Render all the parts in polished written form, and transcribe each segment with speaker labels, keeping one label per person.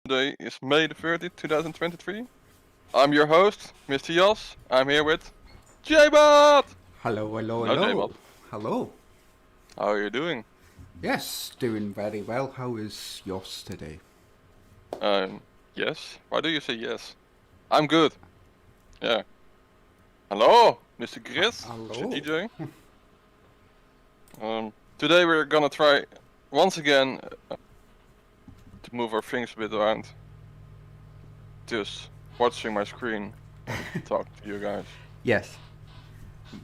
Speaker 1: Today is May the 30th, 2023. I'm your host, Mr. Yos. I'm here with YayBot!
Speaker 2: Hello, hello,
Speaker 1: Hello, YayBot.
Speaker 2: hello. Hello.
Speaker 1: How are you doing?
Speaker 2: Yes, doing very well. How is yours today?
Speaker 1: Yes. Why do you say yes? I'm good. Yeah. Hello, Mr. Chris, Mr.
Speaker 2: Hello.
Speaker 1: DJ. Today we're gonna try once again to move our things a bit around. Just watching my screen and talk to you guys.
Speaker 2: Yes.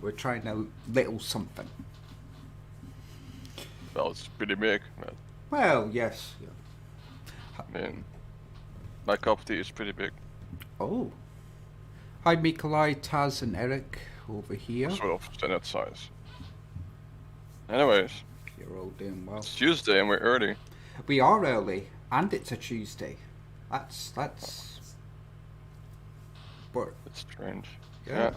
Speaker 2: We're trying a little something.
Speaker 1: Well, it's pretty big, but
Speaker 2: Well, yes.
Speaker 1: I mean, my cup of tea is pretty big.
Speaker 2: Oh. Hi, Mikolai, Taz, and Eric over here.
Speaker 1: Sort of standard size. Anyways,
Speaker 2: You're all doing well.
Speaker 1: it's Tuesday and we're early.
Speaker 2: We are early, and it's a Tuesday. That's. But
Speaker 1: It's strange.
Speaker 2: yeah.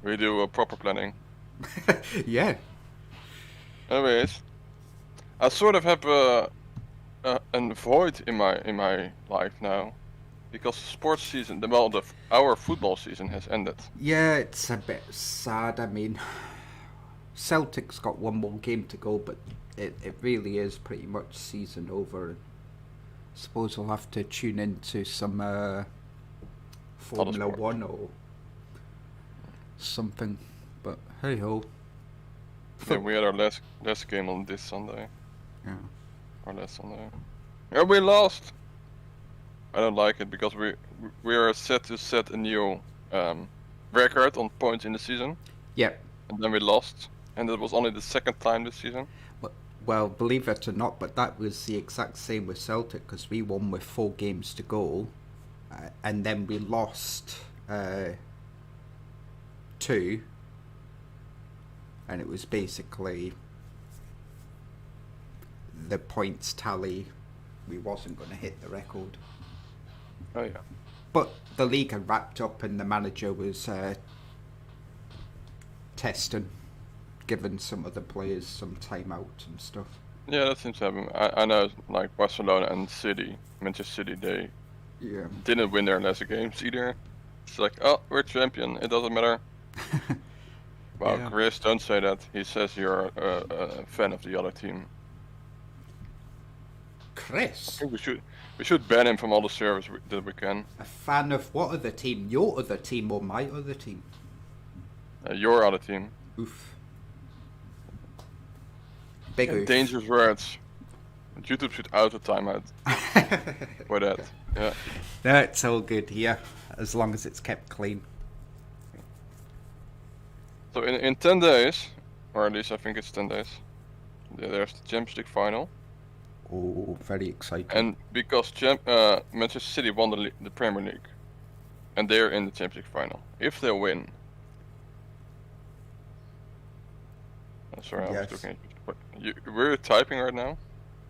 Speaker 1: We do proper planning.
Speaker 2: Yeah.
Speaker 1: Anyways, I sort of have a void in my life now, because the sports season, our football season has ended.
Speaker 2: Yeah, it's a bit sad. I mean, Celtic's got one more game to go, but it really is pretty much season over. Suppose I'll have to tune into some Formula
Speaker 1: sport.
Speaker 2: One or something. But hey ho.
Speaker 1: Yeah, we had our last game on this Sunday.
Speaker 2: Yeah.
Speaker 1: Our last Sunday. Yeah, we lost. I don't like it because we are set to set a new record on points in the season,
Speaker 2: Yep.
Speaker 1: and then we lost, and it was only the second time this season.
Speaker 2: Well, believe it or not, but that was the exact same with Celtic because we won with 4 games to go, and then we lost 2, and it was basically the points tally. We wasn't going to hit the record,
Speaker 1: Oh yeah.
Speaker 2: but the league had wrapped up, and the manager was testing, giving some of the players some time out and stuff.
Speaker 1: Yeah, that seems to happen. I know, like Barcelona and Manchester City, they
Speaker 2: Yeah.
Speaker 1: didn't win their last games either. It's like, oh, we're champion. It doesn't matter. Well,
Speaker 2: Yeah.
Speaker 1: Chris, don't say that. He says you're a fan of the other team. I
Speaker 2: Chris,
Speaker 1: think we should ban him from all the servers that we can.
Speaker 2: a fan of what other team? Your other team or my other team?
Speaker 1: Your other team.
Speaker 2: Oof. Big oof.
Speaker 1: Dangerous words. YouTube should auto timeout for that. Yeah.
Speaker 2: That's all good here, as long as it's kept clean.
Speaker 1: So in 10 days, or at least I think it's 10 days, there's the Champions League final.
Speaker 2: Oh, very exciting.
Speaker 1: And because Manchester City won the Premier League, and they're in the Champions League final, if they win, sorry, I
Speaker 2: Yes.
Speaker 1: was looking at you. We're typing right now.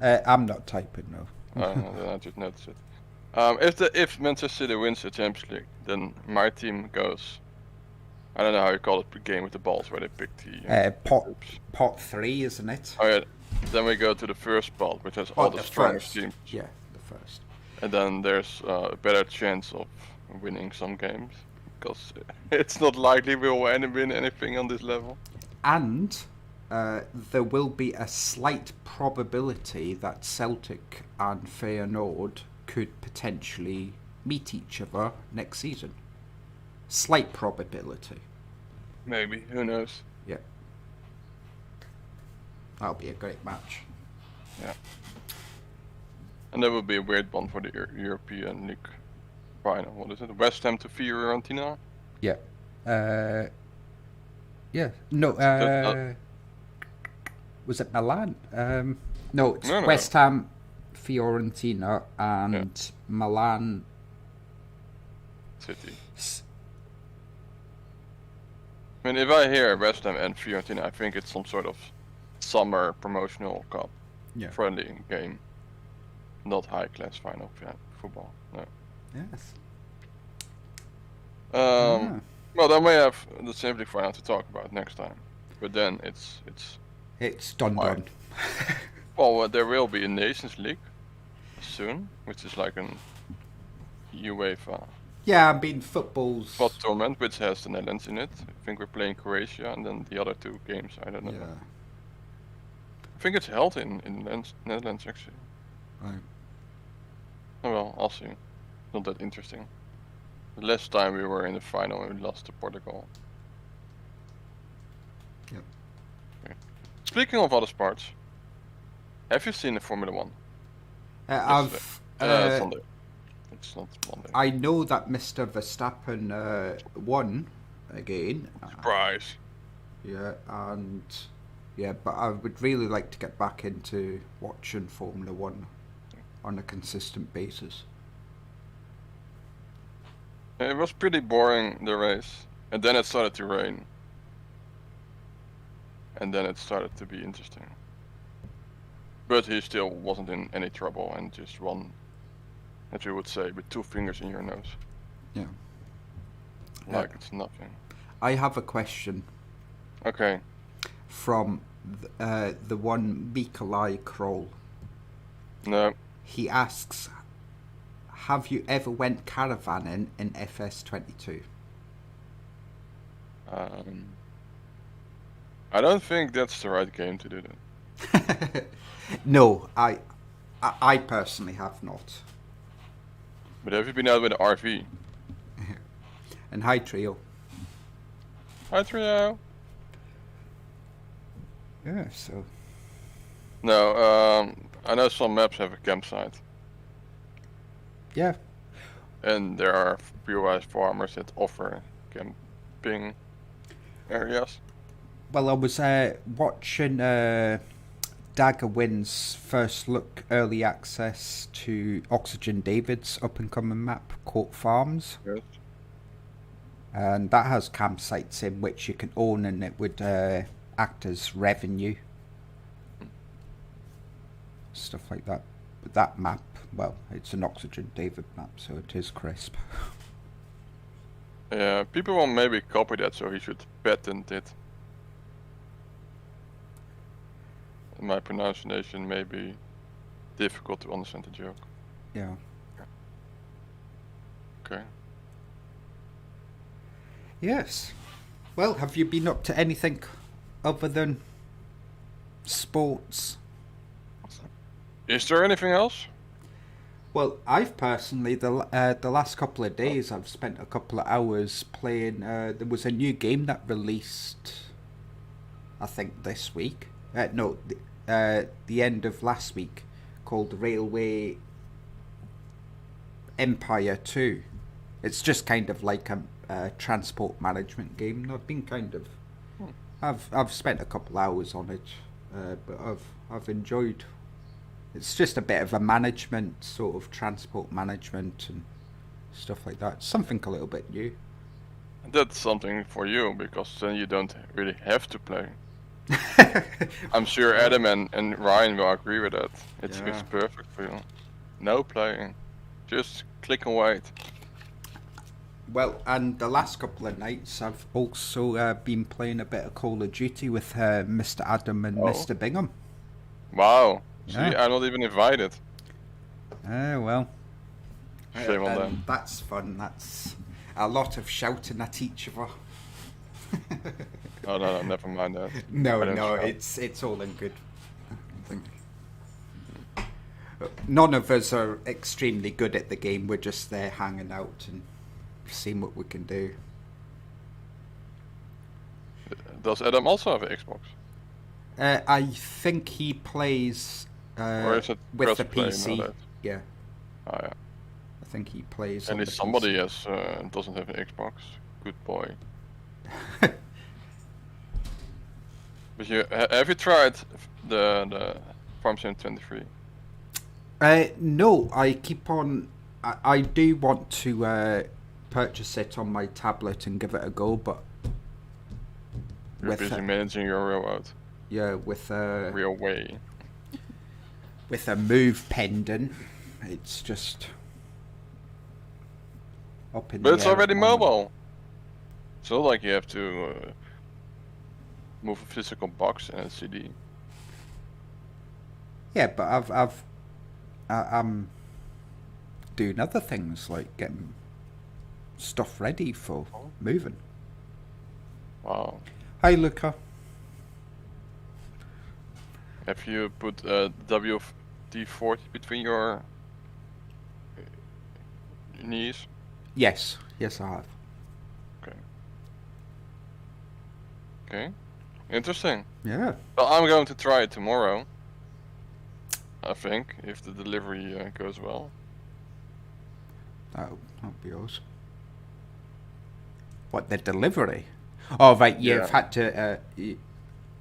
Speaker 2: I'm not typing, no.
Speaker 1: Then I just noticed it. If Manchester City wins the Champions League, then my team goes. I don't know how you call it, the game with the balls where they pick the groups.
Speaker 2: Pot 3, isn't it?
Speaker 1: Oh yeah. Then we go to the first spot, which has all the strongest
Speaker 2: first.
Speaker 1: teams.
Speaker 2: Yeah, the first.
Speaker 1: And then there's a better chance of winning some games, because it's not likely we'll win anything on this level.
Speaker 2: And there will be a slight probability that Celtic and Feyenoord could potentially meet each other next season. Slight probability.
Speaker 1: Maybe, who knows?
Speaker 2: Yeah. That'll be a great match.
Speaker 1: Yeah. And that would be a weird one for the European League final. What is it? West Ham to Fiorentina?
Speaker 2: Yeah. Yeah. No, was it Milan? No, it's
Speaker 1: No.
Speaker 2: West Ham, Fiorentina, and Milan.
Speaker 1: City. I mean, if I hear West Ham and Fiorentina, I think it's some sort of summer promotional cup friendly game, not high class final football. No.
Speaker 2: Yes.
Speaker 1: Well, then we have the Champions League final to talk about next time, but then it's
Speaker 2: done.
Speaker 1: Well, there will be a Nations League. soon, which is like an UEFA
Speaker 2: Yeah, I mean football's.
Speaker 1: tournament, which has the Netherlands in it. I think we're playing Croatia, and then the other two games, I don't know.
Speaker 2: Yeah.
Speaker 1: I think it's held in Netherlands actually.
Speaker 2: Right.
Speaker 1: Oh well, I'll see. Not that interesting. The last time we were in the final, we lost to Portugal.
Speaker 2: Yep.
Speaker 1: Okay. Speaking of other sports, have you seen the Formula One?
Speaker 2: I've.
Speaker 1: Sunday. It's not Monday.
Speaker 2: I know that Mr. Verstappen won again.
Speaker 1: Surprise.
Speaker 2: Yeah, and yeah, but I would really like to get back into watching Formula One on a consistent basis.
Speaker 1: It was pretty boring, the race, and then it started to rain, and then it started to be interesting. But he still wasn't in any trouble and just won, as you would say, with 2 fingers in your nose.
Speaker 2: Yeah.
Speaker 1: Like it's nothing.
Speaker 2: I have a question
Speaker 1: Okay.
Speaker 2: from the one Mikolai Kroll.
Speaker 1: No.
Speaker 2: He asks, have you ever went caravanning in FS22?
Speaker 1: I don't think that's the right game to do that.
Speaker 2: No, I personally have not.
Speaker 1: But have you been out with an RV?
Speaker 2: And hi, Trio.
Speaker 1: Hi, Trio.
Speaker 2: Yeah, so.
Speaker 1: No, I know some maps have a campsite.
Speaker 2: Yeah.
Speaker 1: And there are POI's farmers that offer camping areas.
Speaker 2: Well, I was watching Dagger Win's first look early access to Oxygen David's up and coming map, Court Farms.
Speaker 1: Yes.
Speaker 2: And that has campsites in which you can own, and it would act as revenue. Stuff like that. But that map, well, it's an Oxygen David map, so it is crisp.
Speaker 1: Yeah, people will maybe copy that, so he should patent it. My pronunciation may be difficult to understand the joke.
Speaker 2: Yeah.
Speaker 1: Okay.
Speaker 2: Yes. Well, have you been up to anything other than sports?
Speaker 1: Is there anything else?
Speaker 2: Well, I've personally, the last couple of days, I've spent a couple of hours playing. There was a new game that released, I think, this week. The end of last week, called Railway Empire 2. It's just kind of like a transport management game. And I've been kind of, I've spent a couple hours on it, but I've enjoyed. It's just a bit of a management, sort of transport management and stuff like that. Something a little bit new.
Speaker 1: That's something for you, because then you don't really have to play. I'm sure Adam and Ryan will agree with that. It's perfect for you. No playing. Just click and wait.
Speaker 2: Well, and the last couple of nights I've also been playing a bit of Call of Duty with Mr. Adam and Mr. Bingham.
Speaker 1: Wow. See,
Speaker 2: Yeah.
Speaker 1: I'm not even invited.
Speaker 2: Well.
Speaker 1: Shame on them.
Speaker 2: That's fun. That's a lot of shouting at each other.
Speaker 1: Oh, no, never mind that.
Speaker 2: No, it's all in good. I think. None of us are extremely good at the game. We're just there hanging out and seeing what we can do.
Speaker 1: Does Adam also have an Xbox?
Speaker 2: I think he plays
Speaker 1: Or is it
Speaker 2: with the
Speaker 1: cross-play
Speaker 2: PC.
Speaker 1: nowadays?
Speaker 2: Yeah,
Speaker 1: Oh, yeah.
Speaker 2: I think he plays.
Speaker 1: At
Speaker 2: on
Speaker 1: least
Speaker 2: the
Speaker 1: somebody
Speaker 2: PC.
Speaker 1: doesn't have an Xbox. Good boy. But have you tried the Farm Sim 23?
Speaker 2: No, I keep on. I do want to purchase it on my tablet and give it a go, but
Speaker 1: You're busy managing your railroad.
Speaker 2: Yeah, with
Speaker 1: Railway.
Speaker 2: With a move pendant, it's just up in.
Speaker 1: But
Speaker 2: the
Speaker 1: it's
Speaker 2: air
Speaker 1: already
Speaker 2: at the moment.
Speaker 1: mobile. It's not like you have to move a physical box and a CD.
Speaker 2: Yeah, but I'm doing other things like getting stuff ready for moving.
Speaker 1: Wow.
Speaker 2: Hi, Luca.
Speaker 1: Have you put WD-40 between your knees?
Speaker 2: Yes, I have.
Speaker 1: Okay. Interesting.
Speaker 2: Yeah.
Speaker 1: Well, I'm going to try it tomorrow. I think, if the delivery goes well.
Speaker 2: That'll be awesome. What, the delivery? Oh, right,
Speaker 1: Yeah.
Speaker 2: you've had to...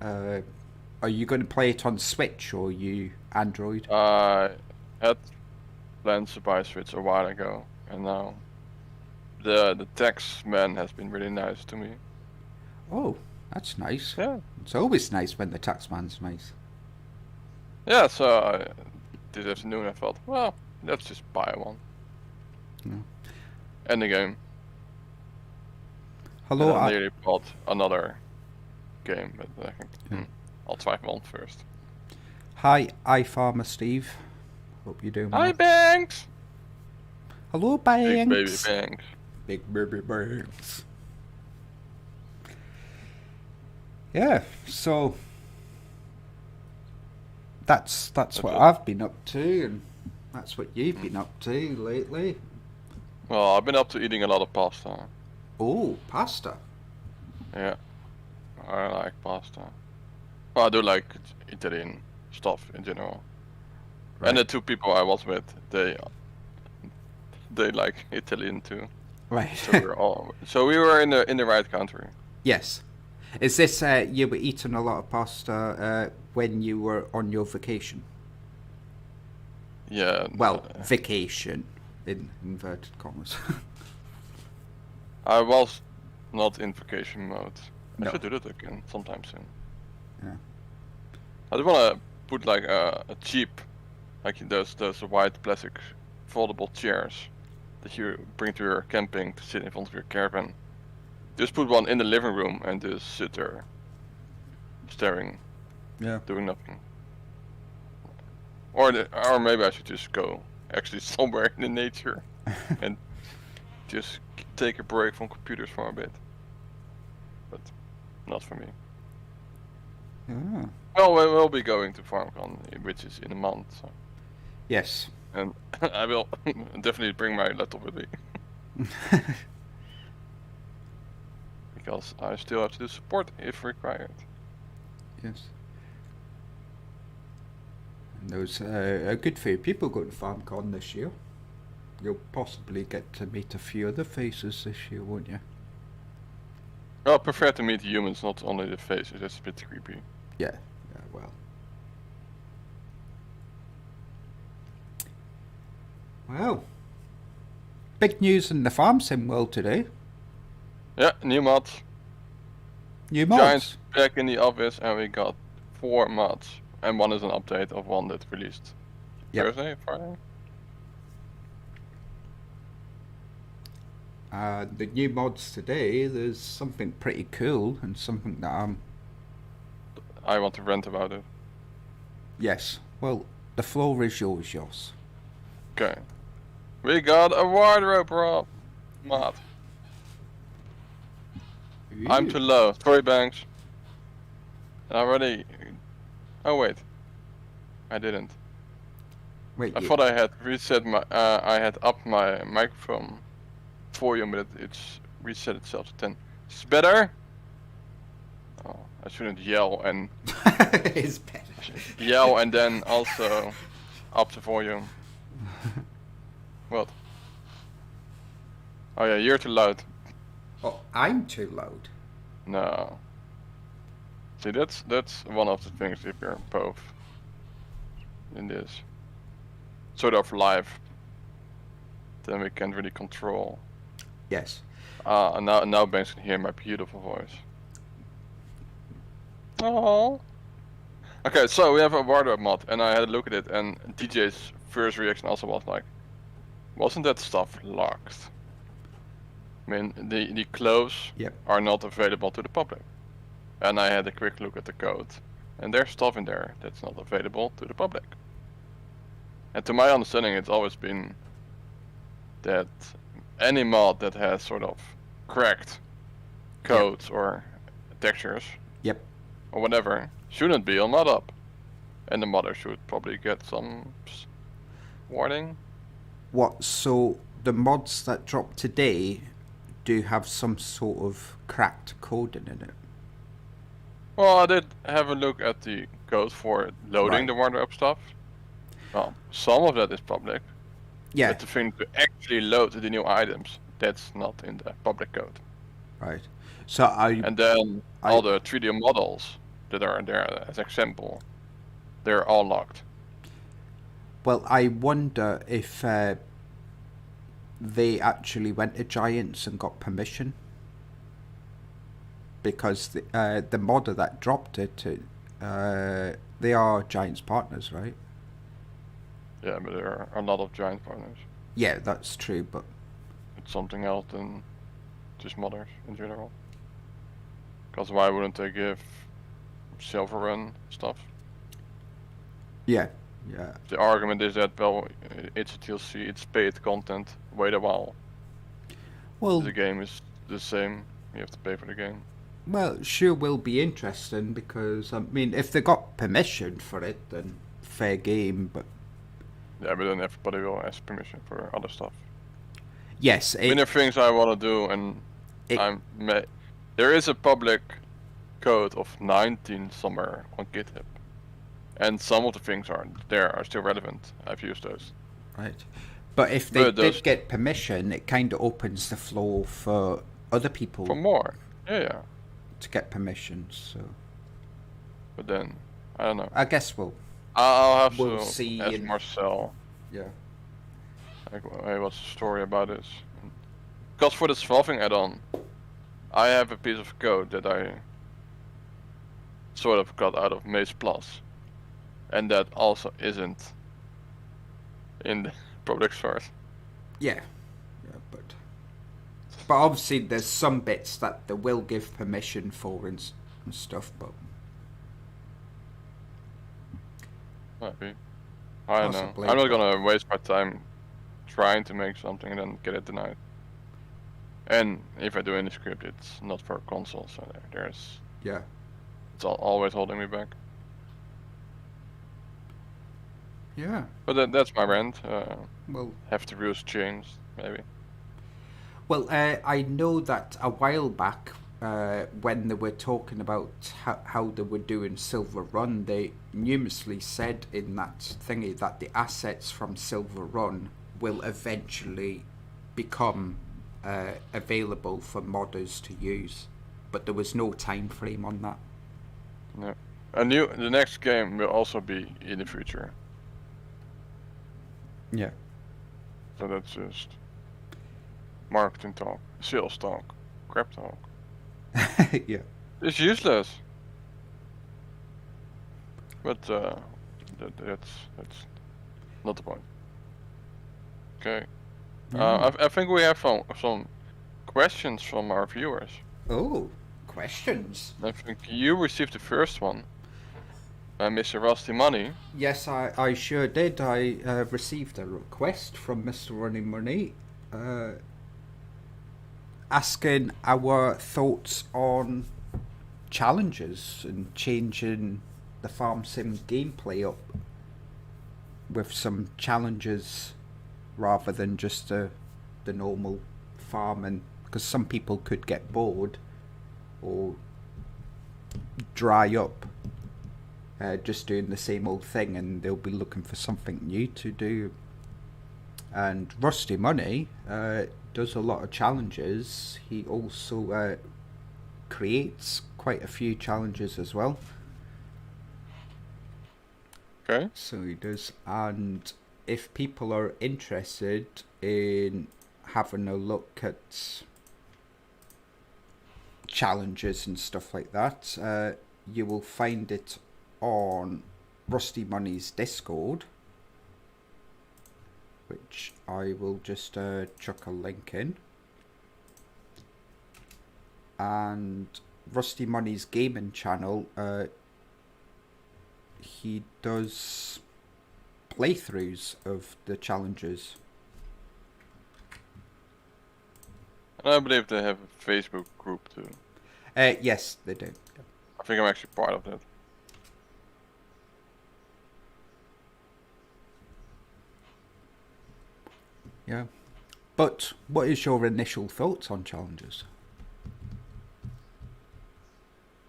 Speaker 2: are you going to play it on Switch or you Android?
Speaker 1: I had plans to buy Switch a while ago, and now the tax man has been really nice to me.
Speaker 2: Oh, that's nice.
Speaker 1: Yeah.
Speaker 2: It's always nice when the taxman's nice.
Speaker 1: Yeah, so this afternoon I thought, well, let's just buy one.
Speaker 2: Yeah.
Speaker 1: End the game.
Speaker 2: Hello,
Speaker 1: And I nearly bought another game, but I think I'll try one first.
Speaker 2: Hi, iFarmer Steve. Hope you're doing well.
Speaker 1: Hi, Banks!
Speaker 2: Hello, Banks.
Speaker 1: Big baby Banks.
Speaker 2: Big baby Banks. Yeah, so that's what I've been up to, and that's what you've been up to lately.
Speaker 1: Well, I've been up to eating a lot of pasta.
Speaker 2: Oh, pasta.
Speaker 1: Yeah, I like pasta. Well, I do like Italian stuff in general.
Speaker 2: Right.
Speaker 1: And the two people I was with, they like Italian too.
Speaker 2: Right.
Speaker 1: So we were in the right country.
Speaker 2: Yes. Is this you were eating a lot of pasta when you were on your vacation?
Speaker 1: Yeah.
Speaker 2: Well, vacation in inverted commas.
Speaker 1: I was not in vacation mode.
Speaker 2: No.
Speaker 1: I should do that again sometime soon.
Speaker 2: Yeah.
Speaker 1: I just want to put like a cheap, like those white plastic foldable chairs that you bring to your camping to sit in front of your caravan. Just put one in the living room and just sit there, staring, doing nothing. Or maybe I should just go actually somewhere in the nature and just take a break from computers for a bit. But not for me.
Speaker 2: Ah.
Speaker 1: Well, we will be going to FarmCon, which is in a month. So.
Speaker 2: Yes.
Speaker 1: And I will definitely bring my laptop with me. Because I still have to do support if required.
Speaker 2: Yes. And there's a good few people going to FarmCon this year. You'll possibly get to meet a few other faces this year, won't you?
Speaker 1: I prefer to meet humans, not only the faces. That's a bit creepy.
Speaker 2: Yeah, well. Well, big news in the farm sim world today.
Speaker 1: Yeah, new mods.
Speaker 2: New mods.
Speaker 1: Giants back in the office, and we got 4 mods. And one is an update of one that released Thursday, Friday.
Speaker 2: The new mods today, there's something pretty cool and something that
Speaker 1: I want to rant about it.
Speaker 2: Yes. Well, the floor is yours, Yos.
Speaker 1: Okay. We got a wardrobe mod. I'm too low. Sorry, Banks. Already. Oh wait. I didn't.
Speaker 2: Wait.
Speaker 1: I thought I had reset my. I had upped my microphone volume, but it's reset itself to 10. It's better. Oh, I shouldn't yell and.
Speaker 2: It's better.
Speaker 1: Yell and then also up the volume. What? Oh yeah, you're too loud.
Speaker 2: Oh, I'm too loud.
Speaker 1: No. See, that's one of the things if you're both in this sort of live, then we can really control.
Speaker 2: Yes.
Speaker 1: Now Banks can hear my beautiful voice. Oh. Okay, so we have a wardrobe mod, and I had a look at it, and DJ's first reaction also was like, wasn't that stuff locked? I mean, the clothes are not available to the public. And I had a quick look at the code, and there's stuff in there that's not available to the public. And to my understanding, it's always been that any mod that has sort of cracked codes or textures
Speaker 2: Yep.
Speaker 1: or whatever shouldn't be on mod up, and the modder should probably get some warning.
Speaker 2: What? So the mods that drop today do have some sort of cracked coding in it.
Speaker 1: Well, I did have a look at the code for loading the modder up stuff. Well, some of that is public.
Speaker 2: Yeah.
Speaker 1: But the thing to actually load the new items, that's not in the public code.
Speaker 2: Right. So
Speaker 1: And then all the 3D models that are there as example, they're all locked.
Speaker 2: Well, I wonder if they actually went to Giants and got permission, because the modder that dropped it, they are Giants partners, right?
Speaker 1: Yeah, but there are a lot of giant partners.
Speaker 2: Yeah, that's true, but
Speaker 1: It's something else than just modders in general. Because why wouldn't they give Silver Run stuff?
Speaker 2: yeah.
Speaker 1: The argument is that, well, it's a TLC, it's paid content, wait a while.
Speaker 2: Well,
Speaker 1: The game is the same, you have to pay for the game.
Speaker 2: well, sure will be interesting, because I mean, if they got permission for it, then fair game. But
Speaker 1: Yeah, but then everybody will ask permission for other stuff.
Speaker 2: yes,
Speaker 1: I mean, there are things I want to do, and there is a public code of 19 somewhere on GitHub, and some of the things are still relevant. I've used those.
Speaker 2: right. But if they
Speaker 1: But those-
Speaker 2: did get permission, it kind of opens the floor for other people
Speaker 1: For more, yeah.
Speaker 2: to get permission. So
Speaker 1: But then I don't know.
Speaker 2: I guess
Speaker 1: I'll have
Speaker 2: We'll
Speaker 1: to
Speaker 2: see
Speaker 1: ask
Speaker 2: in-
Speaker 1: Marcel.
Speaker 2: yeah.
Speaker 1: Like, hey, what's the story about this? Because for the swapping add-on, I have a piece of code that I sort of got out of Maze Plus, and that also isn't in the public source.
Speaker 2: Yeah, but obviously there's some bits that they will give permission for and stuff. But
Speaker 1: Maybe. I don't know.
Speaker 2: Possibly,
Speaker 1: I'm not
Speaker 2: but-
Speaker 1: gonna waste my time trying to make something and then get it denied. And if I do any script, it's not for console, so there's
Speaker 2: yeah,
Speaker 1: it's always holding me back.
Speaker 2: yeah.
Speaker 1: But that's my rant.
Speaker 2: Well,
Speaker 1: Have the rules changed, maybe.
Speaker 2: well, I know that a while back, when they were talking about how they were doing Silver Run, they numerously said in that thingy that the assets from Silver Run will eventually become available for modders to use, but there was no time frame on that.
Speaker 1: No. The next game will also be in the future.
Speaker 2: Yeah.
Speaker 1: So that's just marketing talk, sales talk, crap talk.
Speaker 2: Yeah.
Speaker 1: It's useless. But that's not the point. Okay. I think we have some questions from our viewers.
Speaker 2: Oh, questions.
Speaker 1: I think you received the first one, Mr. Rusty Money.
Speaker 2: Yes, I sure did. I received a request from Mr. Running Money asking our thoughts on challenges and changing the farm sim gameplay up with some challenges rather than just the normal farming, because some people could get bored or dry up just doing the same old thing, and they'll be looking for something new to do. And Rusty Money does a lot of challenges. He also creates quite a few challenges as well.
Speaker 1: Okay.
Speaker 2: So he does. And if people are interested in having a look at challenges and stuff like that, you will find it on Rusty Money's Discord, which I will just chuck a link in. And Rusty Money's gaming channel, he does playthroughs of the challenges.
Speaker 1: And I believe they have a Facebook group too.
Speaker 2: Yes, they do.
Speaker 1: I think I'm actually part of that.
Speaker 2: Yeah. But what is your initial thoughts on challenges?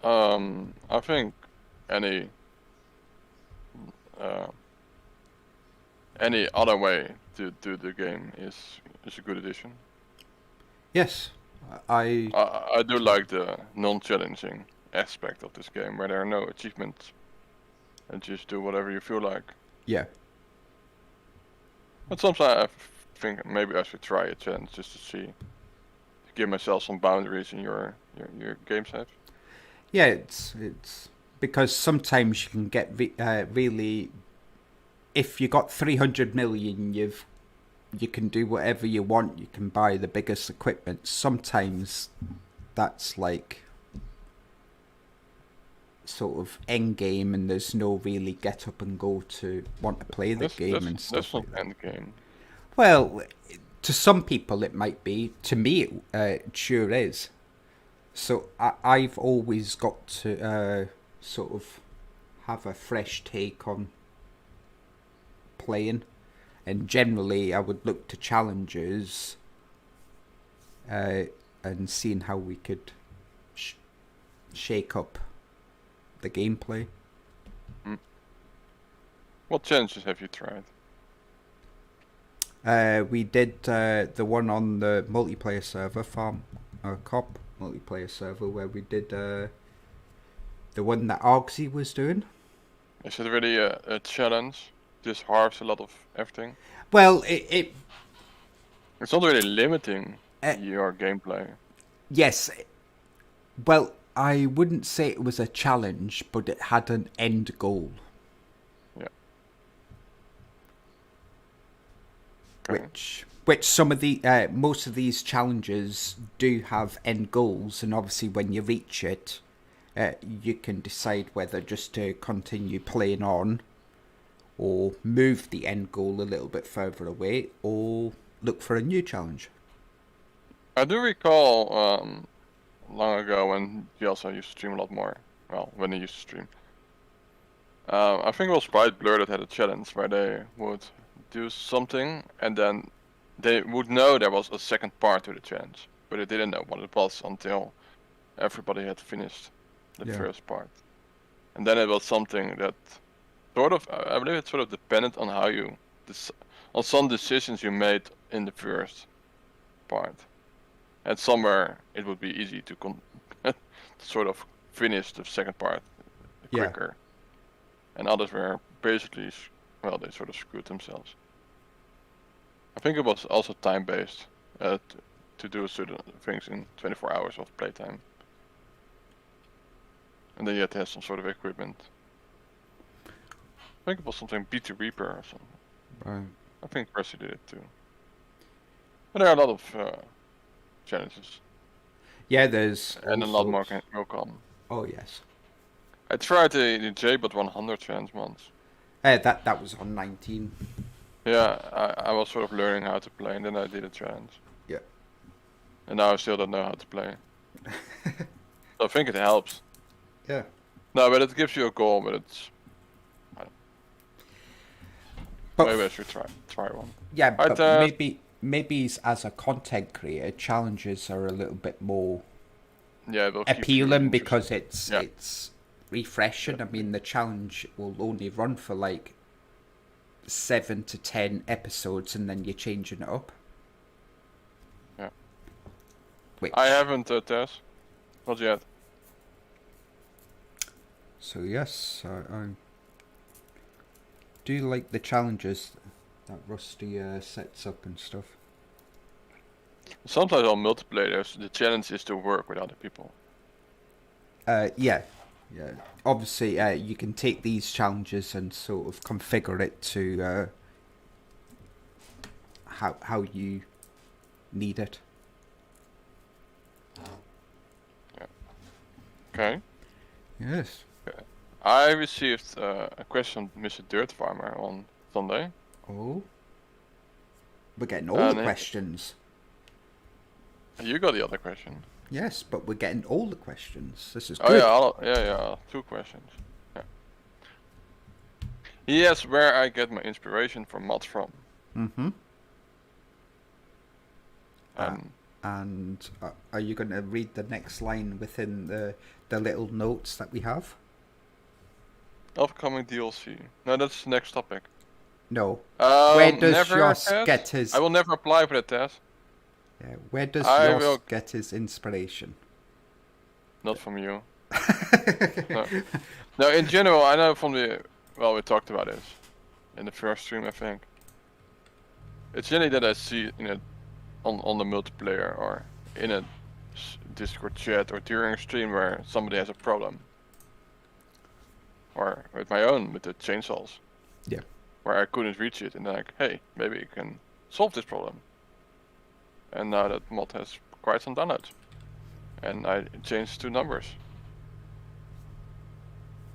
Speaker 1: I think any other way to do the game is a good addition.
Speaker 2: Yes,
Speaker 1: I do like the non-challenging aspect of this game, where there are no achievements, and just do whatever you feel like.
Speaker 2: Yeah.
Speaker 1: But sometimes I think maybe I should try a challenge just to see, to give myself some boundaries in your game set.
Speaker 2: Yeah, it's because sometimes you can get really, if you got 300 million, you can do whatever you want. You can buy the biggest equipment. Sometimes that's like sort of end game, and there's no really get up and go to want to play the game and stuff.
Speaker 1: That's not end game.
Speaker 2: Well, to some people it might be. To me, it sure is. So I've always got to sort of have a fresh take on playing, and generally I would look to challenges and seeing how we could shake up the gameplay.
Speaker 1: What challenges have you tried?
Speaker 2: We did the one on the multiplayer server, cop multiplayer server, where we did the one that Argsy was doing.
Speaker 1: Is it really a challenge? Just halves a lot of everything?
Speaker 2: Well, it's
Speaker 1: not really limiting your gameplay.
Speaker 2: Yes. Well, I wouldn't say it was a challenge, but it had an end goal.
Speaker 1: Yeah.
Speaker 2: Okay. Which some of the most of these challenges do have end goals, and obviously when you reach it, you can decide whether just to continue playing on, or move the end goal a little bit further away, or look for a new challenge.
Speaker 1: I do recall long ago when Yos used to stream a lot more. Well, when he used to stream. I think it was Sprite Blur that had a challenge where they would do something and then they would know there was a second part to the challenge, but they didn't know what it was until everybody had finished the first part. And then it was something that sort of, I believe it's sort of dependent on how you, on some decisions you made in the first part. And somewhere it would be easy to sort of finish the second part quicker. And others were basically, well, they sort of screwed themselves. I think it was also time-based to do certain things in 24 hours of playtime. And then you had to have some sort of equipment. I think it was something Beat the Reaper or something.
Speaker 2: Right.
Speaker 1: I think Percy did it too. But there are a lot of challenges.
Speaker 2: Yeah, there's
Speaker 1: and a lot more will come.
Speaker 2: Oh yes.
Speaker 1: I tried the YayBot 100 challenge once.
Speaker 2: That was on 19.
Speaker 1: Yeah, I was sort of learning how to play, and then I did a challenge.
Speaker 2: Yeah.
Speaker 1: And now I still don't know how to play. So I think it helps.
Speaker 2: Yeah.
Speaker 1: No, but it gives you a goal, but it's... maybe I should try one.
Speaker 2: Yeah, but maybe as a content creator, challenges are a little bit more appealing because it's refreshing. I mean, the challenge will only run for like 7 to 10 episodes, and then you're changing it up.
Speaker 1: Yeah.
Speaker 2: Which...
Speaker 1: I haven't, Tess. Not yet.
Speaker 2: So yes, I do like the challenges that Rusty sets up and stuff.
Speaker 1: Sometimes on multiplayer, the challenge is to work with other people.
Speaker 2: Yeah. Obviously, you can take these challenges and sort of configure it to how you need it.
Speaker 1: Yeah. Okay.
Speaker 2: Yes.
Speaker 1: I received a question from Mr. Dirt Farmer on Sunday.
Speaker 2: Oh. We're getting all
Speaker 1: And
Speaker 2: the questions.
Speaker 1: You got the other question.
Speaker 2: Yes, but we're getting all the questions. This is
Speaker 1: Oh
Speaker 2: good.
Speaker 1: yeah. 2 questions. Yeah. He asks where I get my inspiration for mods from.
Speaker 2: Mm-hmm.
Speaker 1: And
Speaker 2: And are you going to read the next line within the little notes that we have?
Speaker 1: upcoming DLC. No, that's the next topic.
Speaker 2: No. Where does
Speaker 1: Never,
Speaker 2: Yos
Speaker 1: Tess.
Speaker 2: get his...
Speaker 1: I will never apply for that test.
Speaker 2: Yeah, where does
Speaker 1: I
Speaker 2: Yos
Speaker 1: will...
Speaker 2: get his inspiration?
Speaker 1: Not from you. No. No, in general, I know from the... Well, we talked about this in the first stream, I think. It's generally that I see on the multiplayer or in a Discord chat or during a stream where somebody has a problem. Or with my own, with the chainsaws.
Speaker 2: Yeah.
Speaker 1: Where I couldn't reach it, and then like, hey, maybe you can solve this problem. And now that mod has quite some downloads. And I changed 2 numbers.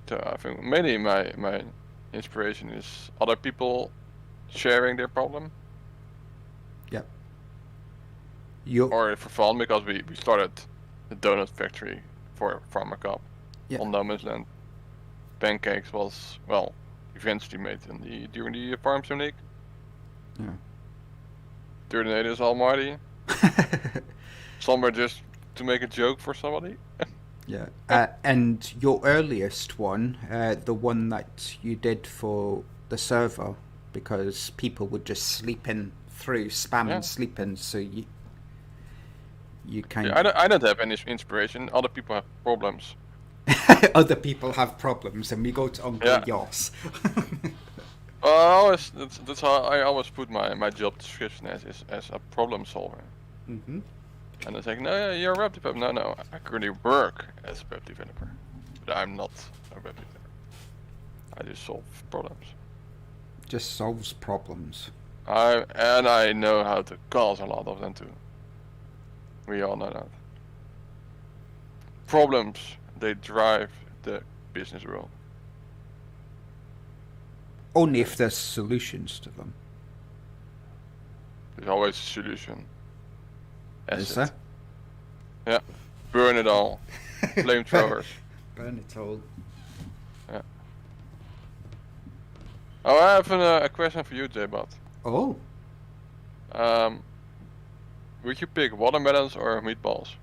Speaker 1: So I think mainly my inspiration is other people sharing their problem.
Speaker 2: Yep.
Speaker 1: Or for fun, because we started the donut factory for Pharma Cup on No Man's Land. Pancakes was, well, eventually made during the Farm Sim League.
Speaker 2: Yeah.
Speaker 1: Terminator Almighty. Somewhere just to make a joke for somebody.
Speaker 2: Yeah. And your earliest one, the one that you did for the server, because people would just sleep in through spamming sleeping, so you kind
Speaker 1: of... I don't have any inspiration. Other people have problems.
Speaker 2: Other people have problems, and we go to Uncle Yos.
Speaker 1: That's how I always put my job description as a problem solver.
Speaker 2: Mm-hmm.
Speaker 1: And it's like, no, you're a web developer. No, I currently work as a web developer, but I'm not a web developer. I just solve problems.
Speaker 2: Just solves problems.
Speaker 1: I know how to cause a lot of them too. We all know that. Problems, they drive the business world.
Speaker 2: Only if there's solutions to them.
Speaker 1: There's always a solution.
Speaker 2: Is there?
Speaker 1: Yeah. Burn it all. Flamethrowers.
Speaker 2: Burn it all.
Speaker 1: Yeah. Oh, I have a question for you, YayBot.
Speaker 2: Oh.
Speaker 1: Would you pick watermelons or meatballs?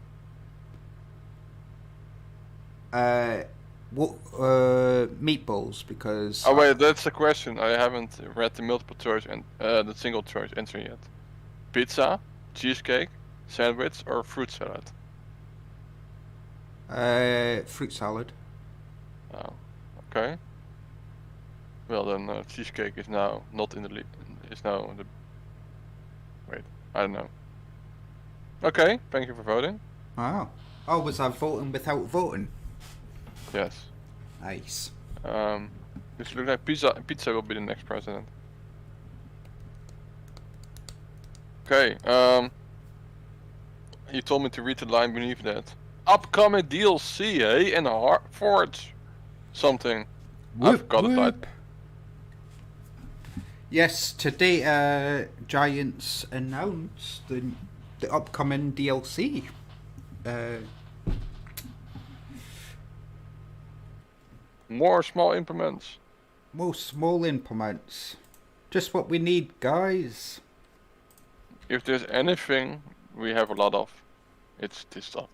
Speaker 2: Meatballs, because...
Speaker 1: Oh wait, that's the question. I haven't read the multiple choice and the single choice answer yet. Pizza, cheesecake, sandwich, or fruit salad?
Speaker 2: Fruit salad.
Speaker 1: Oh, okay. Well then, cheesecake is now not in the lead. Is now in the... Wait, I don't know. Okay, thank you for voting.
Speaker 2: Oh. Oh, was I voting without voting?
Speaker 1: Yes.
Speaker 2: Nice.
Speaker 1: This looks like pizza will be the next president. Okay, you told me to read the line beneath that. Upcoming DLC, eh? And Forge something. I've got it right.
Speaker 2: Yes, today Giants announced the upcoming DLC.
Speaker 1: More small implements.
Speaker 2: More small implements. Just what we need, guys.
Speaker 1: If there's anything we have a lot of, it's this stuff.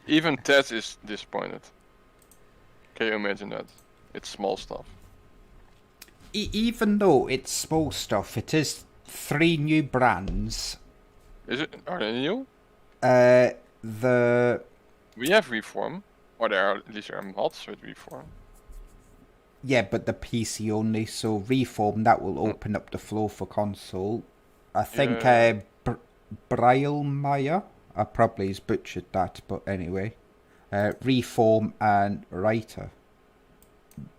Speaker 1: Even Tess is disappointed. Can you imagine that? It's small stuff.
Speaker 2: Even though it's small stuff, it is 3 new brands.
Speaker 1: Is it? Are they new? We have Reform, or there are at least mods with Reform.
Speaker 2: Yeah, but the PC only. So Reform, that will open up the floor for console. I think Braillemeyer, I probably has butchered that, but anyway, Reform and Writer.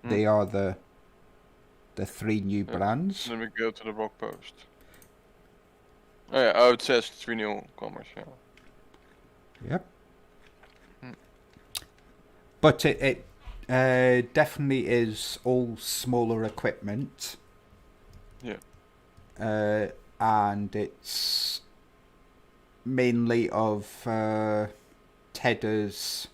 Speaker 2: They are the 3 new brands.
Speaker 1: Let me go to the blog post. Oh yeah, it says 3 newcomers, yeah.
Speaker 2: Yep. But it definitely is all smaller equipment. and it's mainly of tedders,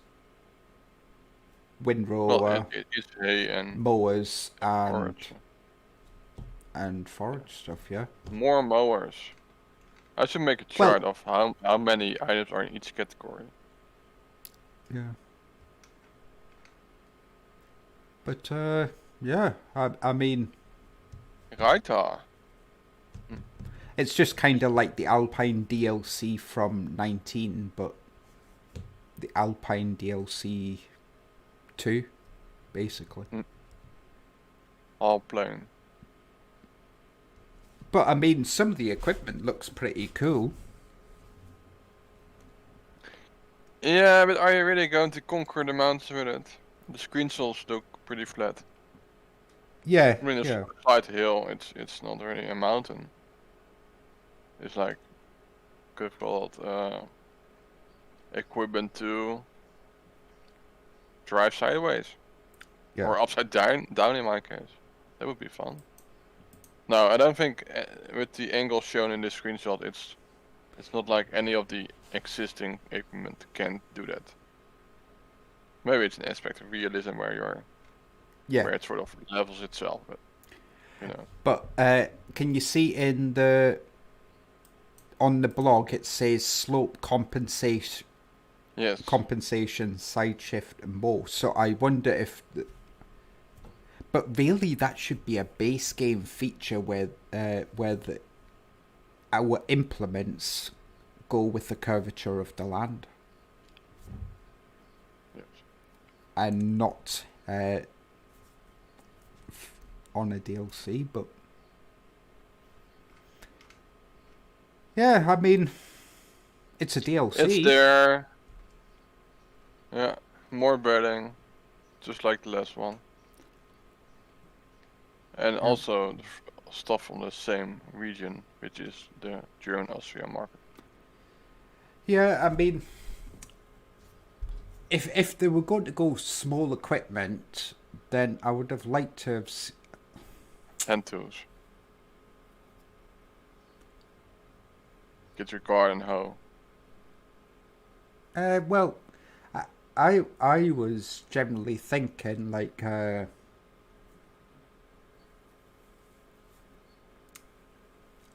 Speaker 2: windrower,
Speaker 1: Well, it is hay and
Speaker 2: mowers,
Speaker 1: forage.
Speaker 2: and forage stuff. Yeah.
Speaker 1: More mowers. I should make a chart of how many items are in each category.
Speaker 2: Yeah. But yeah, I mean,
Speaker 1: Right.
Speaker 2: it's just kind of like the Alpine DLC from 19, but the Alpine DLC 2, basically.
Speaker 1: All plain.
Speaker 2: But I mean, some of the equipment looks pretty cool.
Speaker 1: Yeah, but are you really going to conquer the mountains with it? The screenshots look pretty flat.
Speaker 2: Yeah,
Speaker 1: I mean, it's
Speaker 2: yeah.
Speaker 1: a slight hill. It's not really a mountain. It's like good called equipment to drive sideways or upside down in my case. That would be fun. No, I don't think with the angle shown in this screenshot, it's not like any of the existing equipment can do that. Maybe it's an aspect of realism where it sort of levels itself, but you know.
Speaker 2: But can you see on the blog it says slope compensation?
Speaker 1: Yes.
Speaker 2: Compensation, side shift, and mow. So I wonder if. But really, that should be a base game feature where our implements go with the curvature of the land.
Speaker 1: Yes.
Speaker 2: And not on a DLC, but yeah, I mean, it's a DLC.
Speaker 1: It's there. Yeah, more bedding, just like the last one. And also the stuff from the same region, which is the German-Austria market.
Speaker 2: Yeah, I mean, if they were going to go small equipment, then I would have liked to have...
Speaker 1: Hand tools. Get your garden hoe.
Speaker 2: Well, I was generally thinking like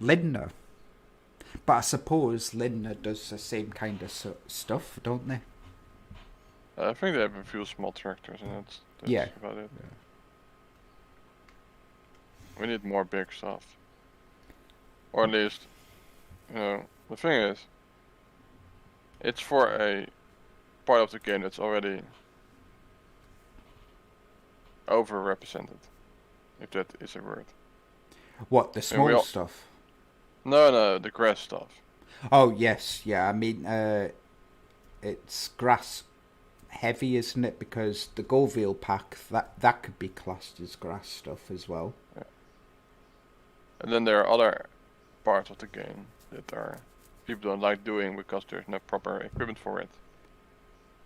Speaker 2: Lindner, but I suppose Lindner does the same kind of stuff, don't they?
Speaker 1: I think they have a few small tractors, and that's about it.
Speaker 2: Yeah.
Speaker 1: We need more big stuff, or at least, the thing is, it's for a part of the game that's already overrepresented, if that is a word.
Speaker 2: What, the small stuff?
Speaker 1: No, the grass stuff.
Speaker 2: Oh yes, yeah. I mean, it's grass heavy, isn't it? Because the Goville pack that could be classed as grass stuff as well.
Speaker 1: Yeah. And then there are other parts of the game that are people don't like doing because there's no proper equipment for it.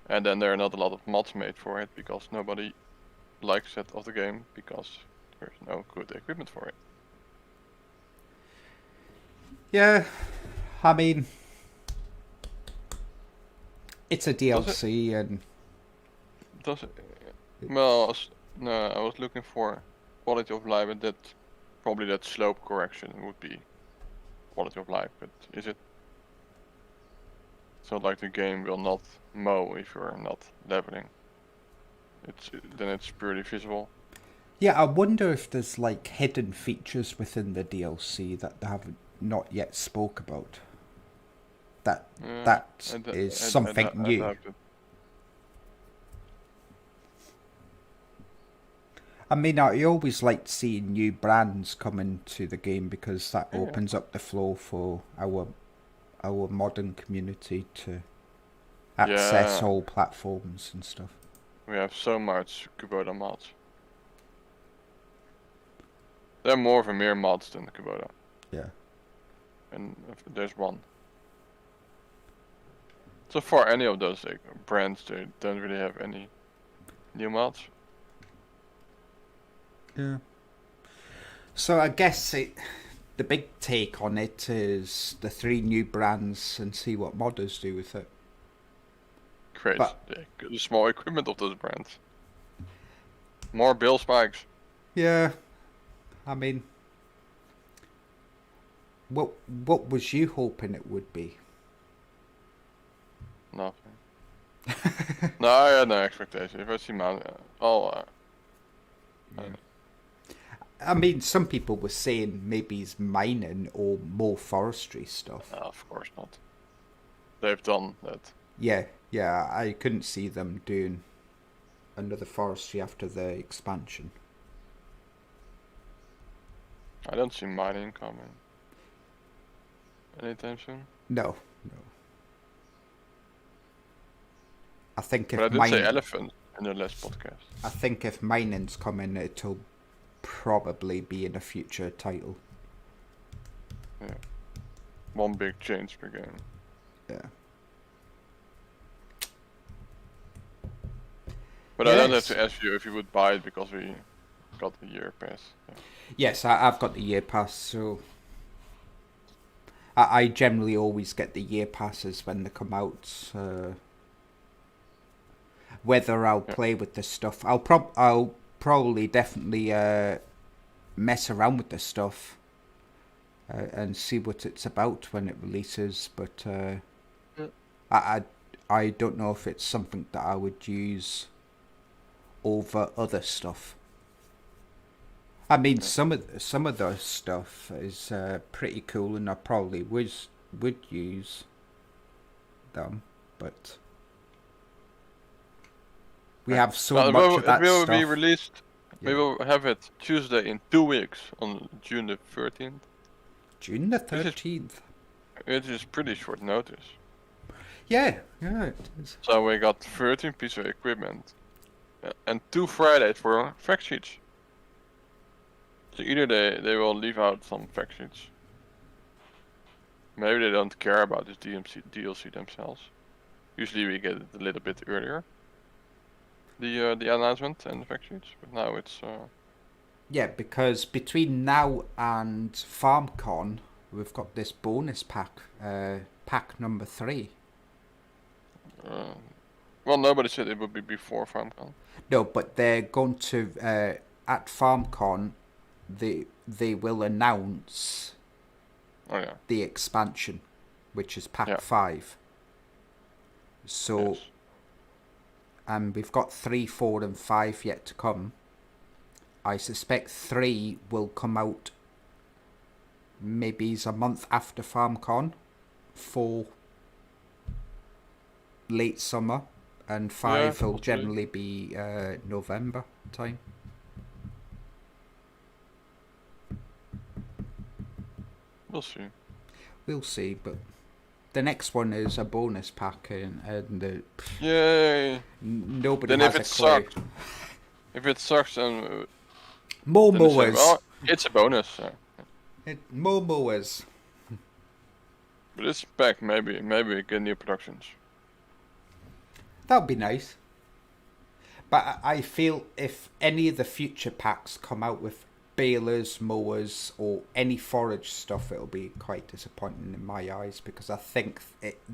Speaker 1: And then there are not a lot of mods made for it because nobody likes it of the game because there's no good equipment for it.
Speaker 2: Yeah, I mean, it's a DLC and...
Speaker 1: Does it? Well, no, I was looking for quality of life, and probably that slope correction would be quality of life, but is it? It's not like the game will not mow if you're not leveling. Then it's purely visual.
Speaker 2: Yeah, I wonder if there's like hidden features within the DLC that they haven't not yet spoke about. That is something new. I mean, I always like seeing new brands come into the game because that opens up the flow for our modern community to access all platforms and stuff.
Speaker 1: We have so much Kubota mods. They're more of a mere mods than Kubota.
Speaker 2: Yeah.
Speaker 1: And there's one. So far, any of those brands, they don't really have any new mods.
Speaker 2: Yeah. So I guess the big take on it is the 3 new brands and see what modders do with it.
Speaker 1: Great.
Speaker 2: But
Speaker 1: The small equipment of those brands. More bill spikes.
Speaker 2: yeah, I mean, what was you hoping it would be?
Speaker 1: Nothing. No, I had no expectation. If I see
Speaker 2: I mean, some people were saying maybe it's mining or more forestry stuff.
Speaker 1: no, of course not. They've done that.
Speaker 2: Yeah, I couldn't see them doing another forestry after the expansion.
Speaker 1: I don't see mining coming anytime soon.
Speaker 2: No. I think
Speaker 1: But I
Speaker 2: if
Speaker 1: did
Speaker 2: mining,
Speaker 1: say elephant in the last podcast.
Speaker 2: I think if mining's coming, it'll probably be in a future title.
Speaker 1: Yeah. One big change per game.
Speaker 2: Yeah.
Speaker 1: But I don't have to ask you if you would buy it because we got the year pass. Yeah.
Speaker 2: Yes, I've got the year pass, so I generally always get the year passes when they come out. Whether I'll play with the stuff, I'll probably definitely mess around with the stuff and see what it's about when it releases. But I don't know if it's something that I would use over other stuff. I mean, some of the stuff is pretty cool, and I probably would use them, but we have so much of that
Speaker 1: stuff. It will
Speaker 2: stuff.
Speaker 1: be released. Yeah. We will have it Tuesday in 2 weeks on June the 13th.
Speaker 2: June the 13th.
Speaker 1: It is pretty short notice.
Speaker 2: Yeah, it is.
Speaker 1: So we got 13 pieces of equipment and 2 Fridays for fact sheets. So either they will leave out some fact sheets. Maybe they don't care about this DLC themselves. Usually we get it a little bit earlier. The announcement and the fact sheets, but now it's
Speaker 2: yeah, because between now and FarmCon we've got this bonus pack, pack number 3.
Speaker 1: Well, nobody said it would be before FarmCon.
Speaker 2: No, but they're going to at FarmCon they will announce the expansion, which is pack 5. So
Speaker 1: yes.
Speaker 2: And we've got 3, 4 and 5 yet to come. I suspect 3 will come out maybe a month after FarmCon, 4 late summer, and 5 will generally be November time. We'll see, but the next one is a bonus pack, and
Speaker 1: yay!
Speaker 2: Nobody
Speaker 1: then
Speaker 2: has
Speaker 1: if it
Speaker 2: a clue.
Speaker 1: sucks, if it sucks, then
Speaker 2: more mowers.
Speaker 1: Well, it's a bonus.
Speaker 2: More mowers.
Speaker 1: But it's back. Maybe we get new productions.
Speaker 2: That would be nice. But I feel if any of the future packs come out with balers, mowers, or any forage stuff, it'll be quite disappointing in my eyes, because I think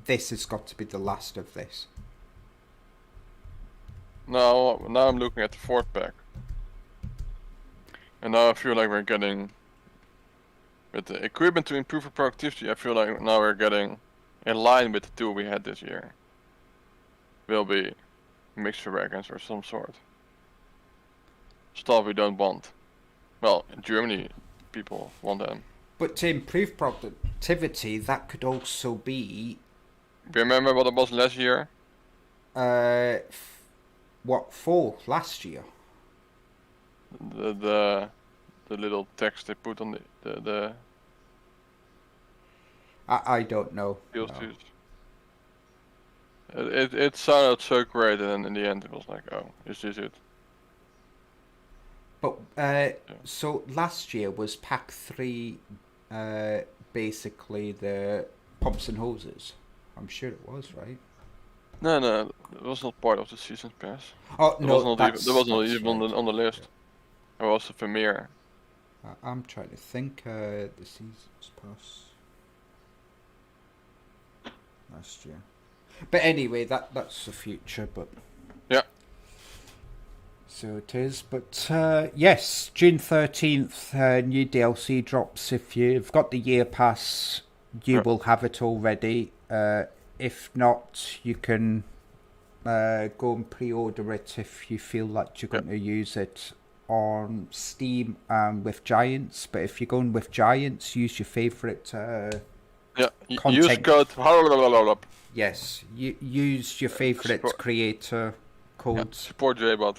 Speaker 2: this has got to be the last of this.
Speaker 1: Now I'm looking at the 4th pack, and now I feel like we're getting, with the equipment to improve our productivity, I feel like now we're getting in line with the 2 we had this year. Will be mixer wagons or some sort. Stuff we don't want. Well, in Germany, people want them.
Speaker 2: But to improve productivity, that could also be...
Speaker 1: Remember what it was last year?
Speaker 2: What for last year?
Speaker 1: The little text they put on the
Speaker 2: I don't know.
Speaker 1: No. It sounded so great, and then in the end it was like, oh, is this it?
Speaker 2: But so last year was pack 3, basically the pumps and hoses. I'm sure it was, right?
Speaker 1: No, it was not part of the season pass.
Speaker 2: Oh no,
Speaker 1: that was not even on the list. It was a Vermeer.
Speaker 2: I'm trying to think. The seasons pass last year, but anyway, that's the future. But
Speaker 1: Yeah.
Speaker 2: so it is. But yes, June 13th, new DLC drops. If you've got the year pass, you will have it already. If not, you can go and pre-order it if you feel like you're going to use it on Steam with Giants. But if you're going with Giants, use your favourite
Speaker 1: Use code.
Speaker 2: Yes, use your favourite creator codes.
Speaker 1: Support YayBot.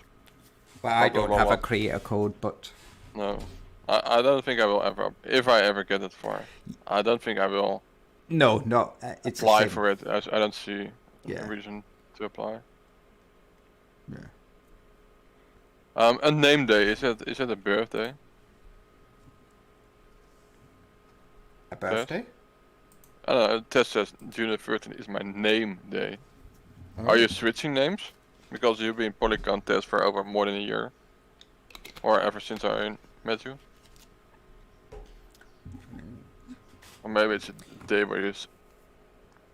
Speaker 2: Well, I don't have a creator code, but
Speaker 1: no, I don't think I will ever. If I ever get it for, I don't think I will.
Speaker 2: No, it's
Speaker 1: apply for it. I don't see a reason to apply.
Speaker 2: Yeah.
Speaker 1: A name day, is it a birthday?
Speaker 2: A birthday?
Speaker 1: I don't know. Tess says June 13th is my name day.
Speaker 2: Oh.
Speaker 1: Are you switching names? Because you've been Polygon Tess for over more than a year, or ever since I met you. Or maybe it's a day where you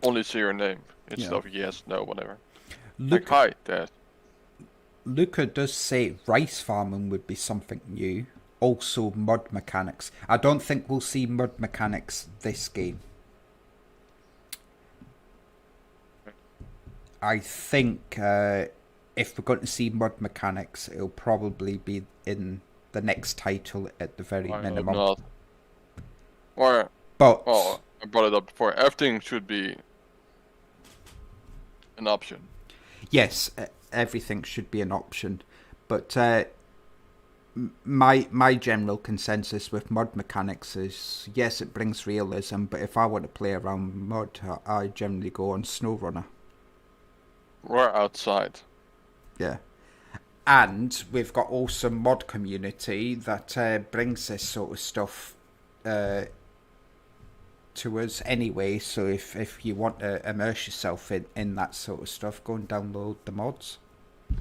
Speaker 1: only see your name instead of yes, no, whatever. Like, hi, Tess.
Speaker 2: Luca does say rice farming would be something new. Also, mud mechanics. I don't think we'll see mud mechanics this game. I think if we're going to see mud mechanics, it'll probably be in the next title at the very minimum.
Speaker 1: Not. Or, well, I brought it up before. Everything should be an option.
Speaker 2: Yes, everything should be an option. But my general consensus with mud mechanics is, yes, it brings realism, but if I want to play around mud, I generally go on SnowRunner.
Speaker 1: Or outside.
Speaker 2: Yeah. And we've got also mod community that brings this sort of stuff to us anyway. So if you want to immerse yourself in that sort of stuff, go and download the mods.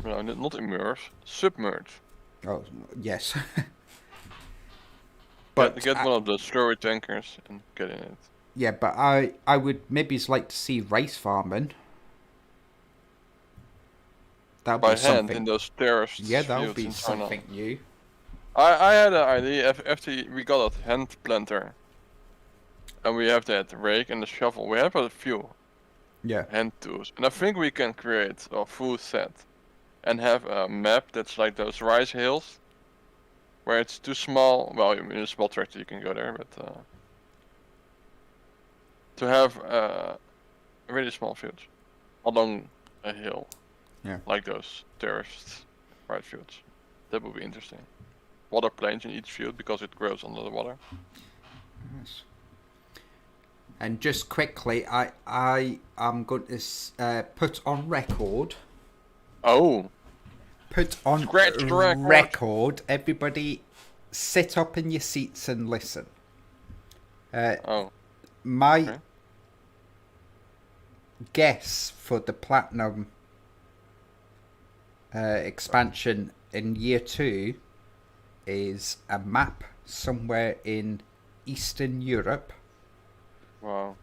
Speaker 1: No, not immerse, submerge.
Speaker 2: Oh, yes.
Speaker 1: But get one of the story tankers and get in it.
Speaker 2: Yeah, but I would maybe like to see rice farming. That'll
Speaker 1: by
Speaker 2: be
Speaker 1: hand
Speaker 2: something.
Speaker 1: in those terraced
Speaker 2: Yeah, that'll
Speaker 1: fields
Speaker 2: be
Speaker 1: in China.
Speaker 2: something new.
Speaker 1: I had an idea after we got a hand planter. And we have that rake and the shovel. We have a few hand tools. And I think we can create a full set. And have a map that's like those rice hills. Where it's too small. Well, in a small tractor you can go there, but to have really small fields along a hill.
Speaker 2: Yeah.
Speaker 1: Like those terraced rice fields. That would be interesting. Water planes in each field because it grows under the water.
Speaker 2: Yes. And just quickly, I am going to put on record.
Speaker 1: Oh.
Speaker 2: Put on record. Everybody, sit up in your seats and listen. My guess for the platinum expansion in year 2 is a map somewhere in Eastern Europe.
Speaker 1: Wow.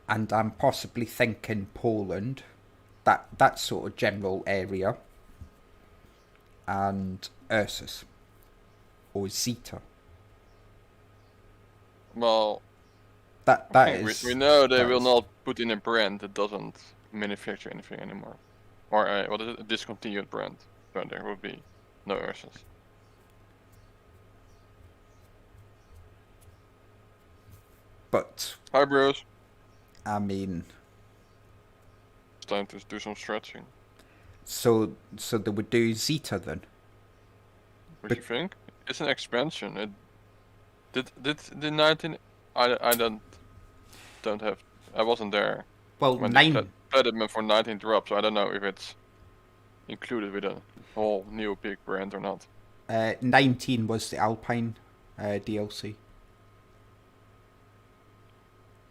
Speaker 2: And I'm possibly thinking Poland, that sort of general area, and Ursus or Zeta.
Speaker 1: Well,
Speaker 2: that is.
Speaker 1: We know they will not put in a brand that doesn't manufacture anything anymore, or what is it? A discontinued brand. So there will be no Ursus.
Speaker 2: But
Speaker 1: hi, bros.
Speaker 2: I mean,
Speaker 1: it's time to do some stretching.
Speaker 2: So they would do Zeta then.
Speaker 1: What do you think? It's an expansion. It did the 19. I don't have. I wasn't there.
Speaker 2: Well,
Speaker 1: when
Speaker 2: 9
Speaker 1: Platinum for 19 dropped, so I don't know if it's included with a whole new big brand or not.
Speaker 2: 19 was the Alpine DLC.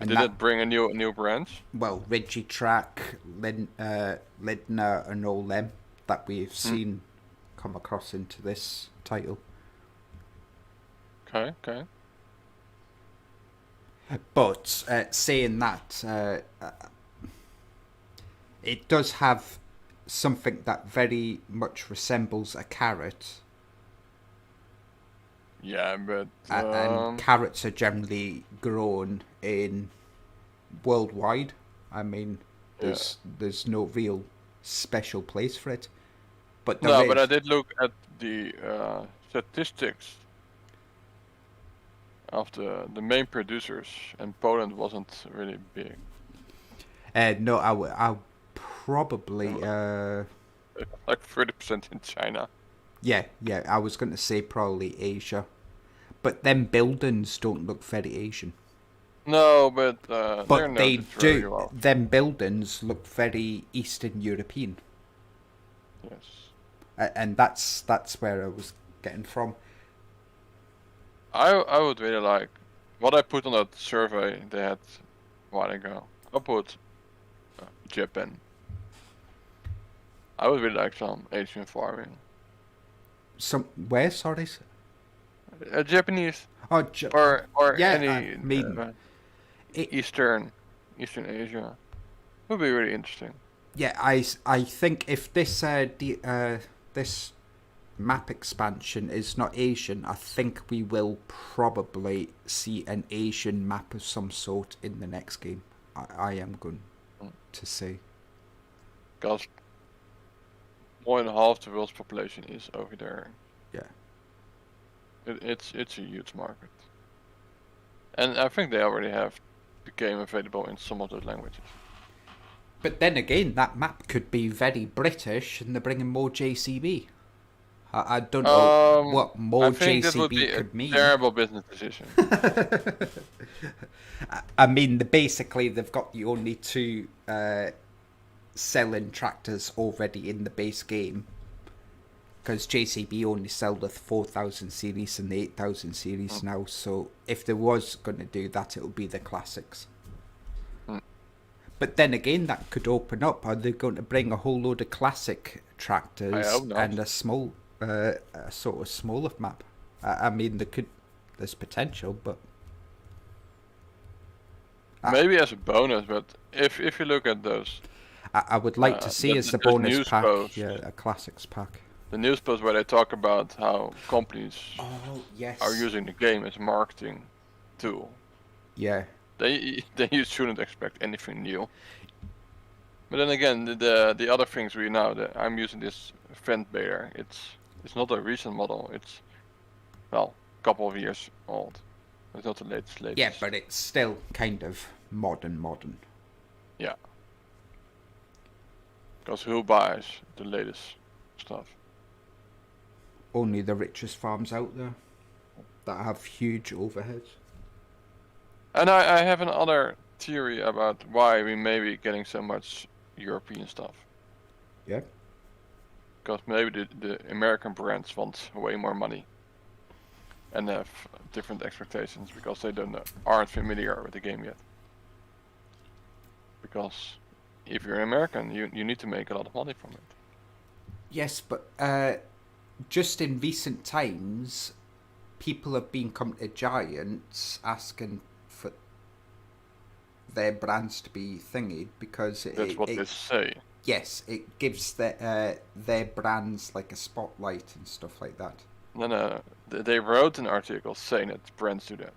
Speaker 1: And did it bring a new branch?
Speaker 2: Well, Regitrack, Lindner, and all them that we've seen come across into this title.
Speaker 1: Okay.
Speaker 2: But saying that, it does have something that very much resembles a carrot.
Speaker 1: Yeah, but
Speaker 2: And carrots are generally grown in worldwide. I mean, there's no real special place for it. But there
Speaker 1: no,
Speaker 2: is.
Speaker 1: but I did look at the statistics of the main producers, and Poland wasn't really big.
Speaker 2: No, I'll probably.
Speaker 1: Like 30% in China.
Speaker 2: Yeah, I was going to say probably Asia. But them buildings don't look very Asian.
Speaker 1: No, but
Speaker 2: But they
Speaker 1: very
Speaker 2: do.
Speaker 1: well.
Speaker 2: Them buildings look very Eastern European.
Speaker 1: Yes.
Speaker 2: And that's where I was getting from.
Speaker 1: I would really like what I put on that survey they had a while ago. I put Japan. I would really like some Asian farming.
Speaker 2: Where? Sorry.
Speaker 1: Japanese
Speaker 2: Oh,
Speaker 1: or
Speaker 2: yeah,
Speaker 1: any Eastern Asia would be really interesting.
Speaker 2: Yeah, I think if this this map expansion is not Asian, I think we will probably see an Asian map of some sort in the next game. I am going to say.
Speaker 1: Because more than half the world's population is over there.
Speaker 2: Yeah.
Speaker 1: It's a huge market. And I think they already have the game available in some of those languages.
Speaker 2: But then again, that map could be very British and they're bringing more JCB. I don't know what more JCB could mean.
Speaker 1: Terrible business decision.
Speaker 2: I mean, basically they've got the only two selling tractors already in the base game. Because JCB only sell the 4000 series and the 8000 series now. So if there was going to do that, it would be the classics. But then again, that could open up. Are they going to bring a whole load of classic tractors and a small, a sort of smaller map? I mean, there's potential, but
Speaker 1: maybe as a bonus. But if you look at those,
Speaker 2: I would like to see as a bonus pack, a classics pack.
Speaker 1: The news post where they talk about how companies are
Speaker 2: yes.
Speaker 1: using the game as a marketing tool.
Speaker 2: Yeah.
Speaker 1: You shouldn't expect anything new. But then again, the other things I'm using this vent beta. It's not a recent model. It's a couple of years old. It's not the latest.
Speaker 2: Yeah, but it's still kind of modern.
Speaker 1: Yeah. Because who buys the latest stuff?
Speaker 2: Only the richest farms out there that have huge overheads.
Speaker 1: And I have another theory about why we may be getting so much European stuff.
Speaker 2: Yeah.
Speaker 1: Because maybe the American brands want way more money. And have different expectations because they aren't familiar with the game yet. Because if you're an American, you need to make a lot of money from it.
Speaker 2: Yes, but just in recent times, people have been coming to Giants asking for their brands to be thingied because
Speaker 1: that's what they say.
Speaker 2: Yes, it gives their brands like a spotlight and stuff like that.
Speaker 1: No. They wrote an article saying that brands do that.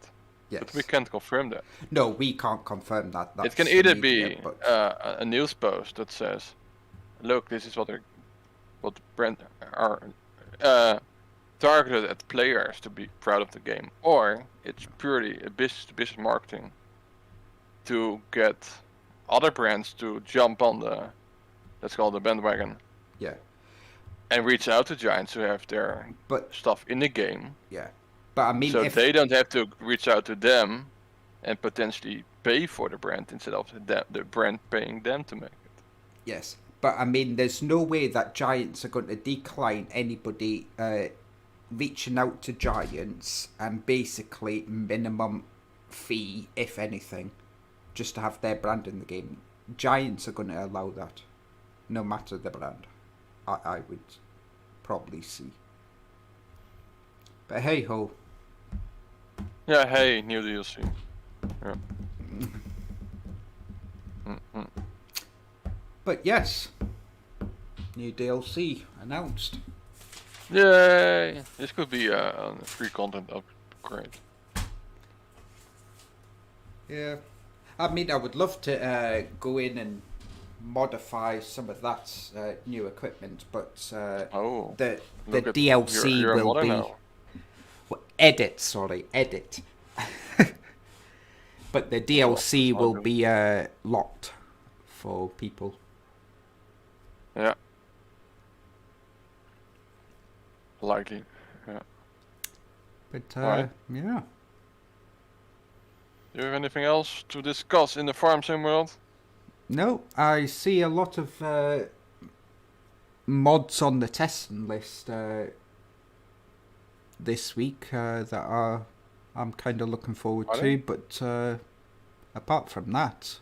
Speaker 2: Yes.
Speaker 1: But we can't confirm that.
Speaker 2: No, we can't confirm that.
Speaker 1: It can either be a news post that says, "Look, this is what brand are targeted at players to be proud of the game," or it's purely a business marketing to get other brands to jump on let's call it the bandwagon.
Speaker 2: Yeah.
Speaker 1: And reach out to Giants who have their stuff in the game.
Speaker 2: Yeah. But I mean,
Speaker 1: so they don't have to reach out to them and potentially pay for the brand instead of the brand paying them to make it.
Speaker 2: Yes. But I mean, there's no way that Giants are going to decline anybody reaching out to Giants and basically minimum fee, if anything, just to have their brand in the game. Giants are going to allow that, no matter the brand. I would probably see. But hey ho.
Speaker 1: Yeah, hey, new DLC. Yeah. Mm-hmm.
Speaker 2: But yes, new DLC announced.
Speaker 1: Yay! This could be a free content upgrade.
Speaker 2: Yeah. I mean, I would love to go in and modify some of that new equipment, but the DLC
Speaker 1: you're
Speaker 2: will be
Speaker 1: now.
Speaker 2: edit. But the DLC will be locked for people.
Speaker 1: Yeah. Likely. Yeah.
Speaker 2: But
Speaker 1: right.
Speaker 2: yeah.
Speaker 1: Do you have anything else to discuss in the farm sim world?
Speaker 2: No, I see a lot of mods on the testing list this week that I'm kind of looking forward to, but apart from that,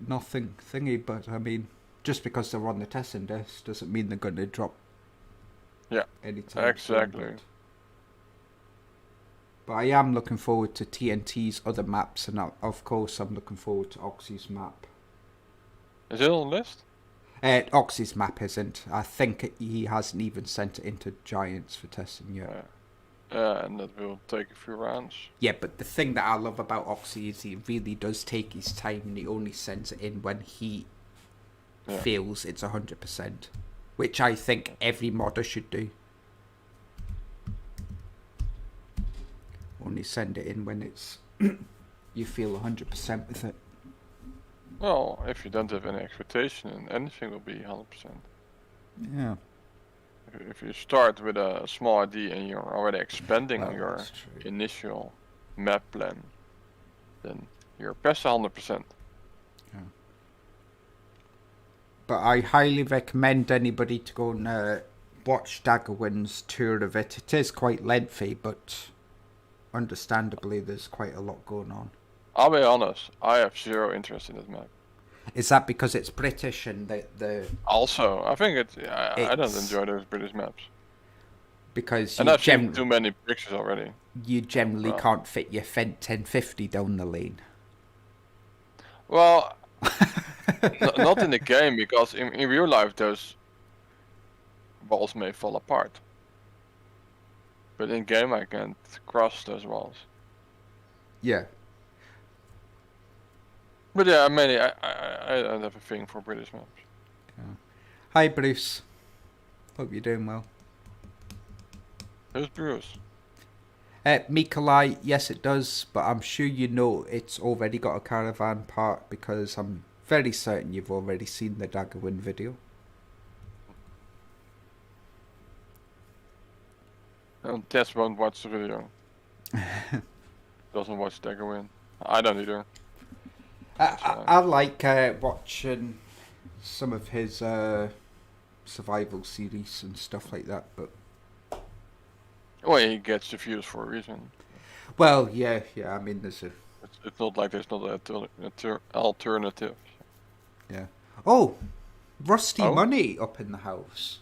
Speaker 2: nothing thingy. But I mean, just because they're on the testing list doesn't mean they're going to drop.
Speaker 1: Yeah,
Speaker 2: anytime
Speaker 1: exactly.
Speaker 2: Soon, but I am looking forward to TNT's other maps, and of course I'm looking forward to Oxy's map.
Speaker 1: Is it on the list?
Speaker 2: Oxy's map isn't. I think he hasn't even sent it into Giants for testing yet.
Speaker 1: And that will take a few rounds.
Speaker 2: Yeah, but the thing that I love about Oxy is he really does take his time, and he only sends it in when he feels it's 100%, which I think every modder should do. Only send it in when it's you feel 100% with it.
Speaker 1: Well, if you don't have any expectation, and anything will be 100%.
Speaker 2: Yeah.
Speaker 1: If you start with a small idea and you're already expanding your initial map plan, then you're past 100%.
Speaker 2: Yeah. But I highly recommend anybody to go and watch Daggerwin's tour of it. It is quite lengthy, but understandably there's quite a lot going on.
Speaker 1: I'll be honest, I have zero interest in this map.
Speaker 2: Is that because it's British and the
Speaker 1: Also, I think I don't enjoy those British maps.
Speaker 2: Because
Speaker 1: I've seen too many pictures already.
Speaker 2: You generally can't fit your Fent 1050 down the lane.
Speaker 1: Well, not in the game, because in real life those walls may fall apart. But in game I can't cross those walls.
Speaker 2: Yeah.
Speaker 1: But yeah, I don't have a thing for British maps.
Speaker 2: Yeah. Hi Bruce. Hope you're doing well.
Speaker 1: Who's Bruce?
Speaker 2: Mikolai, yes it does, but I'm sure you know it's already got a caravan part because I'm very certain you've already seen the Daggerwin video.
Speaker 1: And Tess won't watch the video. Doesn't watch Daggerwin. I don't either.
Speaker 2: I like watching some of his survival series and stuff like that, but
Speaker 1: well, he gets the views for a reason.
Speaker 2: Well, yeah. I mean, there's a.
Speaker 1: It's not like there's not an alternative.
Speaker 2: Yeah. Oh, Rusty Money up in the house.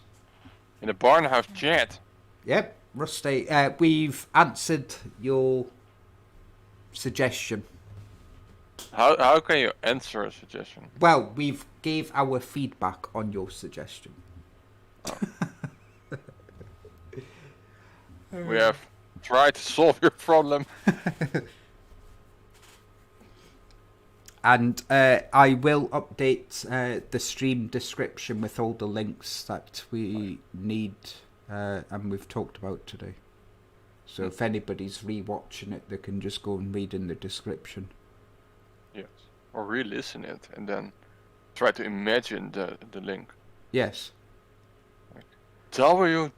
Speaker 1: In the barn house chat.
Speaker 2: Yep, Rusty. We've answered your suggestion.
Speaker 1: How can you answer a suggestion?
Speaker 2: Well, we've gave our feedback on your suggestion.
Speaker 1: Oh. We have tried to solve your problem.
Speaker 2: And I will update the stream description with all the links that we need and we've talked about today. So if anybody's rewatching it, they can just go and read in the description.
Speaker 1: Yes. Or re-listen it and then try to imagine the link.
Speaker 2: Yes.
Speaker 1: W.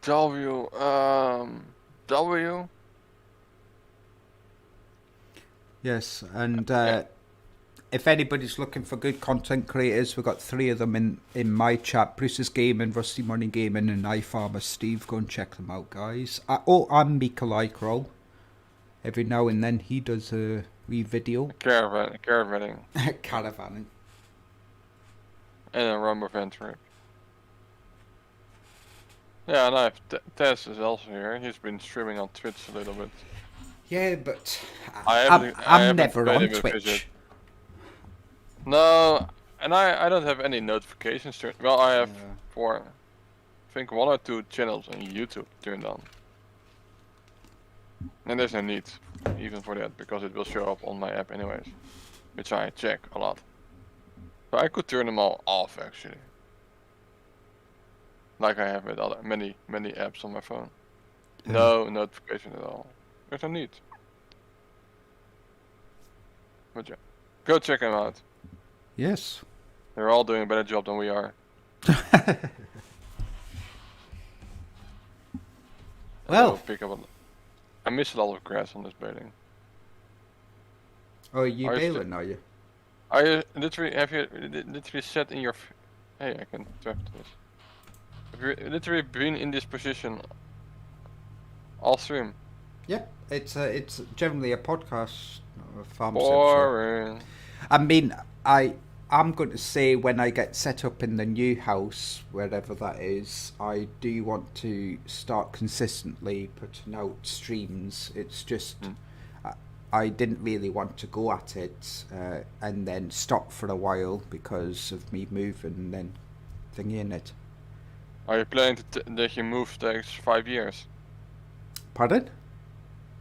Speaker 2: Yes, and if anybody's looking for good content creators, we've got 3 of them in my chat. Bruce's Gaming, Rusty Money Gaming, and iFarmer Steve. Go and check them out, guys. I'm Mikolai Kroll. Every now and then he does a wee video.
Speaker 1: Caravanning.
Speaker 2: Caravanning.
Speaker 1: And a rumble van trip. Yeah, and I have Tess is also here. He's been streaming on Twitch a little bit.
Speaker 2: Yeah, but
Speaker 1: I
Speaker 2: I'm
Speaker 1: haven't
Speaker 2: never
Speaker 1: paid
Speaker 2: on
Speaker 1: him a visit.
Speaker 2: Twitch.
Speaker 1: No, and I don't have any notifications turned. Well, I have
Speaker 2: Yeah.
Speaker 1: for I think 1 or 2 channels on YouTube turned on. And there's no need even for that because it will show up on my app anyways, which I check a lot. So I could turn them all off actually, like I have with other many apps on my phone. No notification at all. There's no need. But yeah, go check them out.
Speaker 2: Yes.
Speaker 1: They're all doing a better job than we are.
Speaker 2: Well,
Speaker 1: pick up. I miss a lot of grass on this building.
Speaker 2: oh, you
Speaker 1: Are you
Speaker 2: bailing, are you?
Speaker 1: Are you literally sat in your? Hey, I can draft this. Have you literally been in this position all stream?
Speaker 2: Yep. It's generally a podcast, not a farm sim show.
Speaker 1: Boring.
Speaker 2: I mean, I'm going to say when I get set up in the new house, wherever that is, I do want to start consistently putting out streams. It's just I didn't really want to go at it and then stop for a while because of me moving and then thinking it.
Speaker 1: Are you planning that you move the next 5 years?
Speaker 2: Pardon?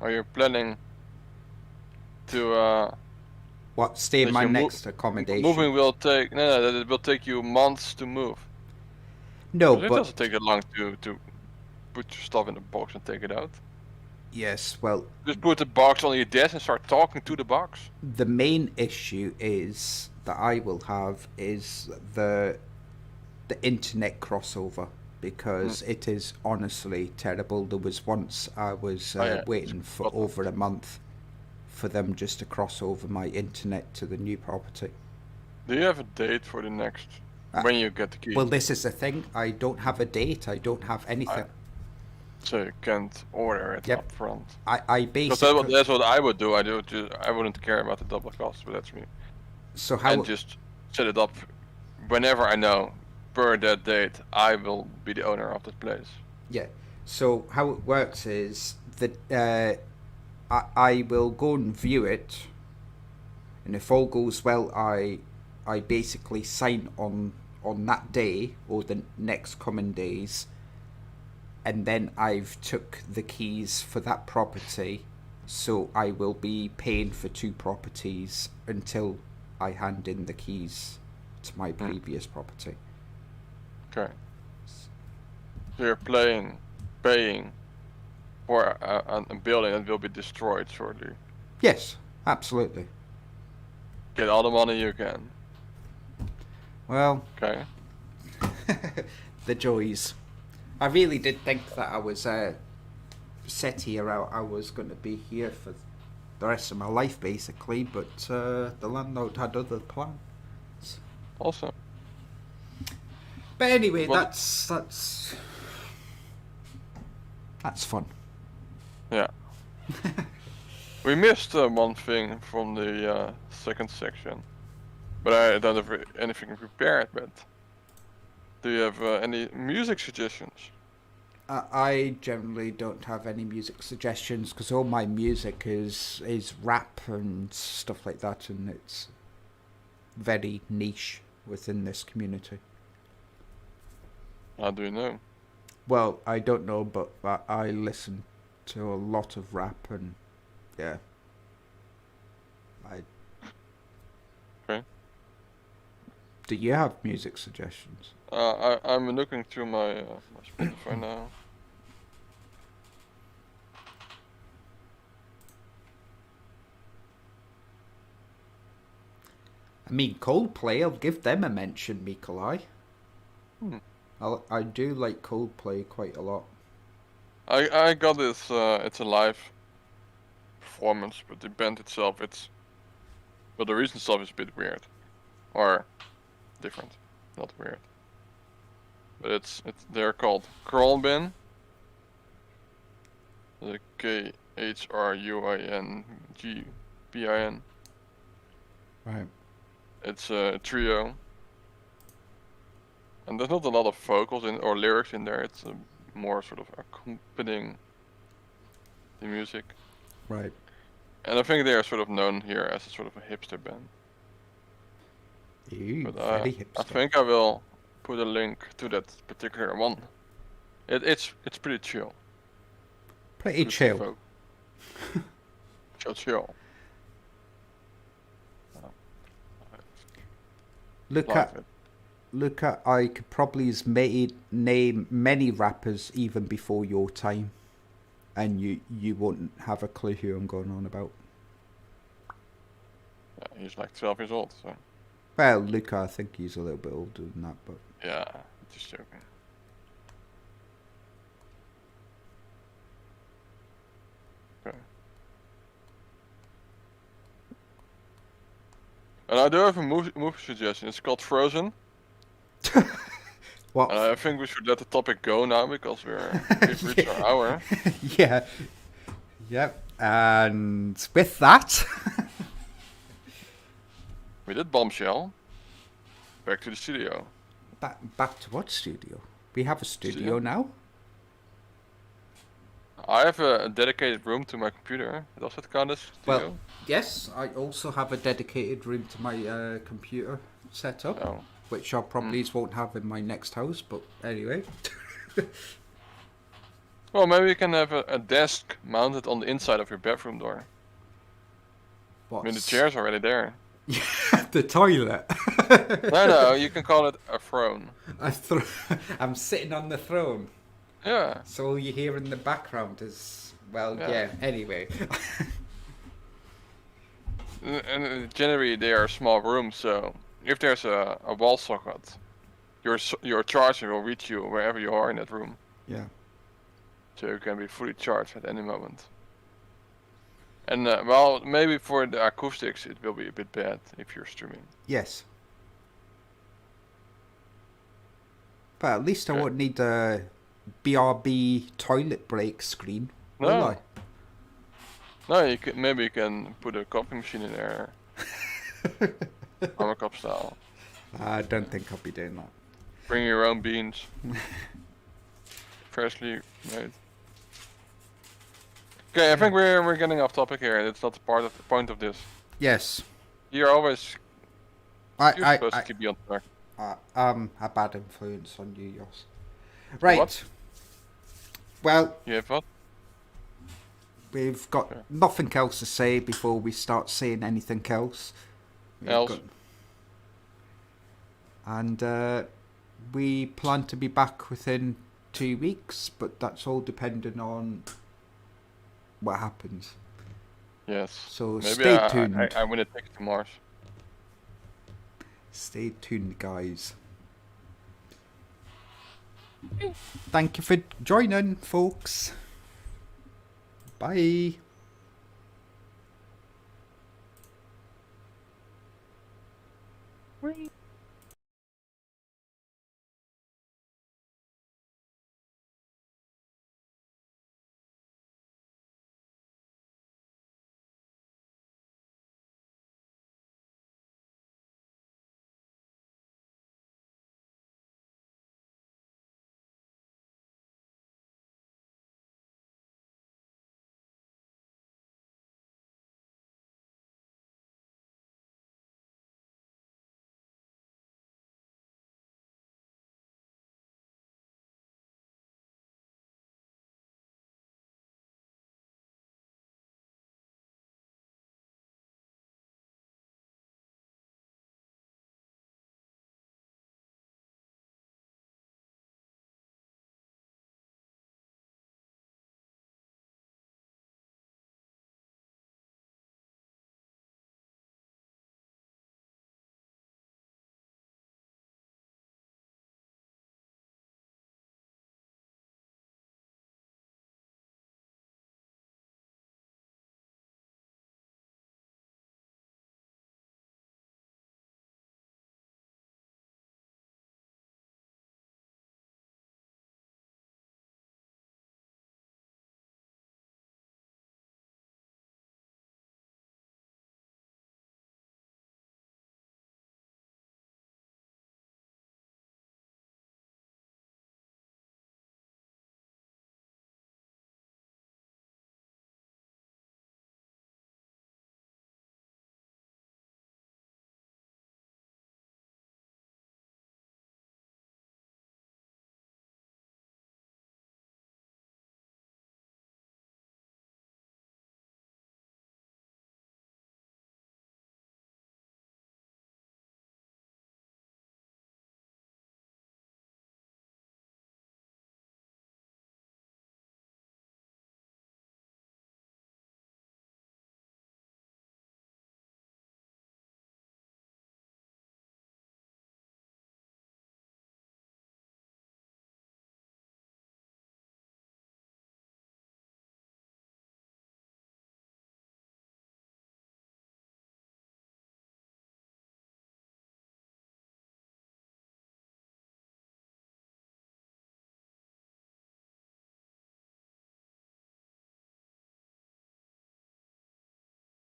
Speaker 1: Are you planning to
Speaker 2: What? Stay in
Speaker 1: that
Speaker 2: my
Speaker 1: you
Speaker 2: next accommodation?
Speaker 1: moving will take that it will take you months to move.
Speaker 2: No,
Speaker 1: 'Cause it
Speaker 2: but
Speaker 1: doesn't take that long to put your stuff in the box and take it out.
Speaker 2: yes, well,
Speaker 1: Just put the box on your desk and start talking to the box.
Speaker 2: the main issue is that I will have is the internet crossover because it is honestly terrible. There was once I was waiting for over a month for them just to cross over my internet to the new property.
Speaker 1: Do you have a date for the next when you get the key?
Speaker 2: Well, this is the thing. I don't have a date. I don't have anything.
Speaker 1: So you can't order it
Speaker 2: Yep.
Speaker 1: up front.
Speaker 2: I basically.
Speaker 1: That's what I would do. I wouldn't care about the double cost, but that's me.
Speaker 2: So how?
Speaker 1: And just set it up whenever I know. Per that date, I will be the owner of that place.
Speaker 2: Yeah. So how it works is that I will go and view it, and if all goes well, I basically sign on that day or the next coming days, and then I've took the keys for that property, so I will be paying for 2 properties until I hand in the keys to my previous property.
Speaker 1: Okay. So you're paying for a building that will be destroyed shortly.
Speaker 2: Yes, absolutely.
Speaker 1: Get all the money you can.
Speaker 2: Well,
Speaker 1: Okay.
Speaker 2: the joys. I really did think that I was set here out. I was going to be here for the rest of my life, basically, but the landlord had other plans.
Speaker 1: Awesome.
Speaker 2: But anyway,
Speaker 1: Well,
Speaker 2: that's fun.
Speaker 1: Yeah. We missed one thing from the second section, but I don't have anything prepared. But do you have any music suggestions?
Speaker 2: I generally don't have any music suggestions because all my music is rap and stuff like that, and it's very niche within this community.
Speaker 1: How do you know?
Speaker 2: Well, I don't know, but I listen to a lot of rap, and yeah.
Speaker 1: Okay.
Speaker 2: Do you have music suggestions?
Speaker 1: I'm looking through my Spotify now.
Speaker 2: I mean, Coldplay, I'll give them a mention, Mikolai. I do like Coldplay quite a lot.
Speaker 1: I got this. It's a live performance, but the band itself, but the recent stuff is a bit weird, or different, not weird. But they're called Krolbin. The KHRUINGBIN.
Speaker 2: Right.
Speaker 1: It's a trio, and there's not a lot of vocals or lyrics in there. It's more sort of accompanying the music.
Speaker 2: Right.
Speaker 1: And I think they are sort of known here as a sort of a hipster band.
Speaker 2: Ooh,
Speaker 1: But
Speaker 2: very
Speaker 1: I
Speaker 2: hipster.
Speaker 1: think I will put a link to that particular one. It's pretty chill.
Speaker 2: Pretty
Speaker 1: Good
Speaker 2: chill.
Speaker 1: folk. Chill.
Speaker 2: Look
Speaker 1: Like
Speaker 2: at
Speaker 1: it.
Speaker 2: I could probably name many rappers even before your time, and you wouldn't have a clue who I'm going on about.
Speaker 1: Yeah, he's like 12 years old, so
Speaker 2: Well, Luca, I think he's a little bit older than that, but
Speaker 1: yeah, just joking. Okay. And I do have a movie suggestion. It's called Frozen.
Speaker 2: what?
Speaker 1: And I think we should let the topic go now because we've reached our hour.
Speaker 2: Yeah. Yep. And with that,
Speaker 1: We did Bombshell. Back to the studio.
Speaker 2: back to what studio? We have a studio
Speaker 1: Studio?
Speaker 2: now.
Speaker 1: I have a dedicated room to my computer. Does that count as studio?
Speaker 2: Well, yes, I also have a dedicated room to my computer setup,
Speaker 1: Oh.
Speaker 2: which I probably won't have in my next house. But anyway,
Speaker 1: Well, maybe you can have a desk mounted on the inside of your bedroom door. I mean, the chair's already there.
Speaker 2: the toilet.
Speaker 1: No, you can call it a throne.
Speaker 2: I'm sitting on the throne.
Speaker 1: Yeah.
Speaker 2: So all you hear in the background is, well, yeah anyway.
Speaker 1: And generally they are small rooms, so if there's a wall socket, your charger will reach you wherever you are in that room.
Speaker 2: Yeah.
Speaker 1: So you can be fully charged at any moment. And well, maybe for the acoustics it will be a bit bad if you're streaming.
Speaker 2: Yes. But at least I won't need a BRB toilet break screen, will
Speaker 1: No.
Speaker 2: I?
Speaker 1: No, maybe you can put a coffee machine in there. Armor cup style.
Speaker 2: I don't think I'll be doing that.
Speaker 1: Bring your own beans. Freshly made. Okay, I think we're getting off topic here. It's not the point of this.
Speaker 2: Yes.
Speaker 1: You're always you're supposed to keep me on track.
Speaker 2: I'm a bad influence on you, Yos. Right.
Speaker 1: What?
Speaker 2: Well,
Speaker 1: You have what?
Speaker 2: we've got nothing else to say before we start saying anything else. And we plan to be back within 2 weeks, but that's all dependent on what happens.
Speaker 1: Yes.
Speaker 2: So
Speaker 1: Maybe
Speaker 2: stay tuned.
Speaker 1: I win a ticket to Mars.
Speaker 2: Stay tuned, guys. Thank you for joining, folks. Bye.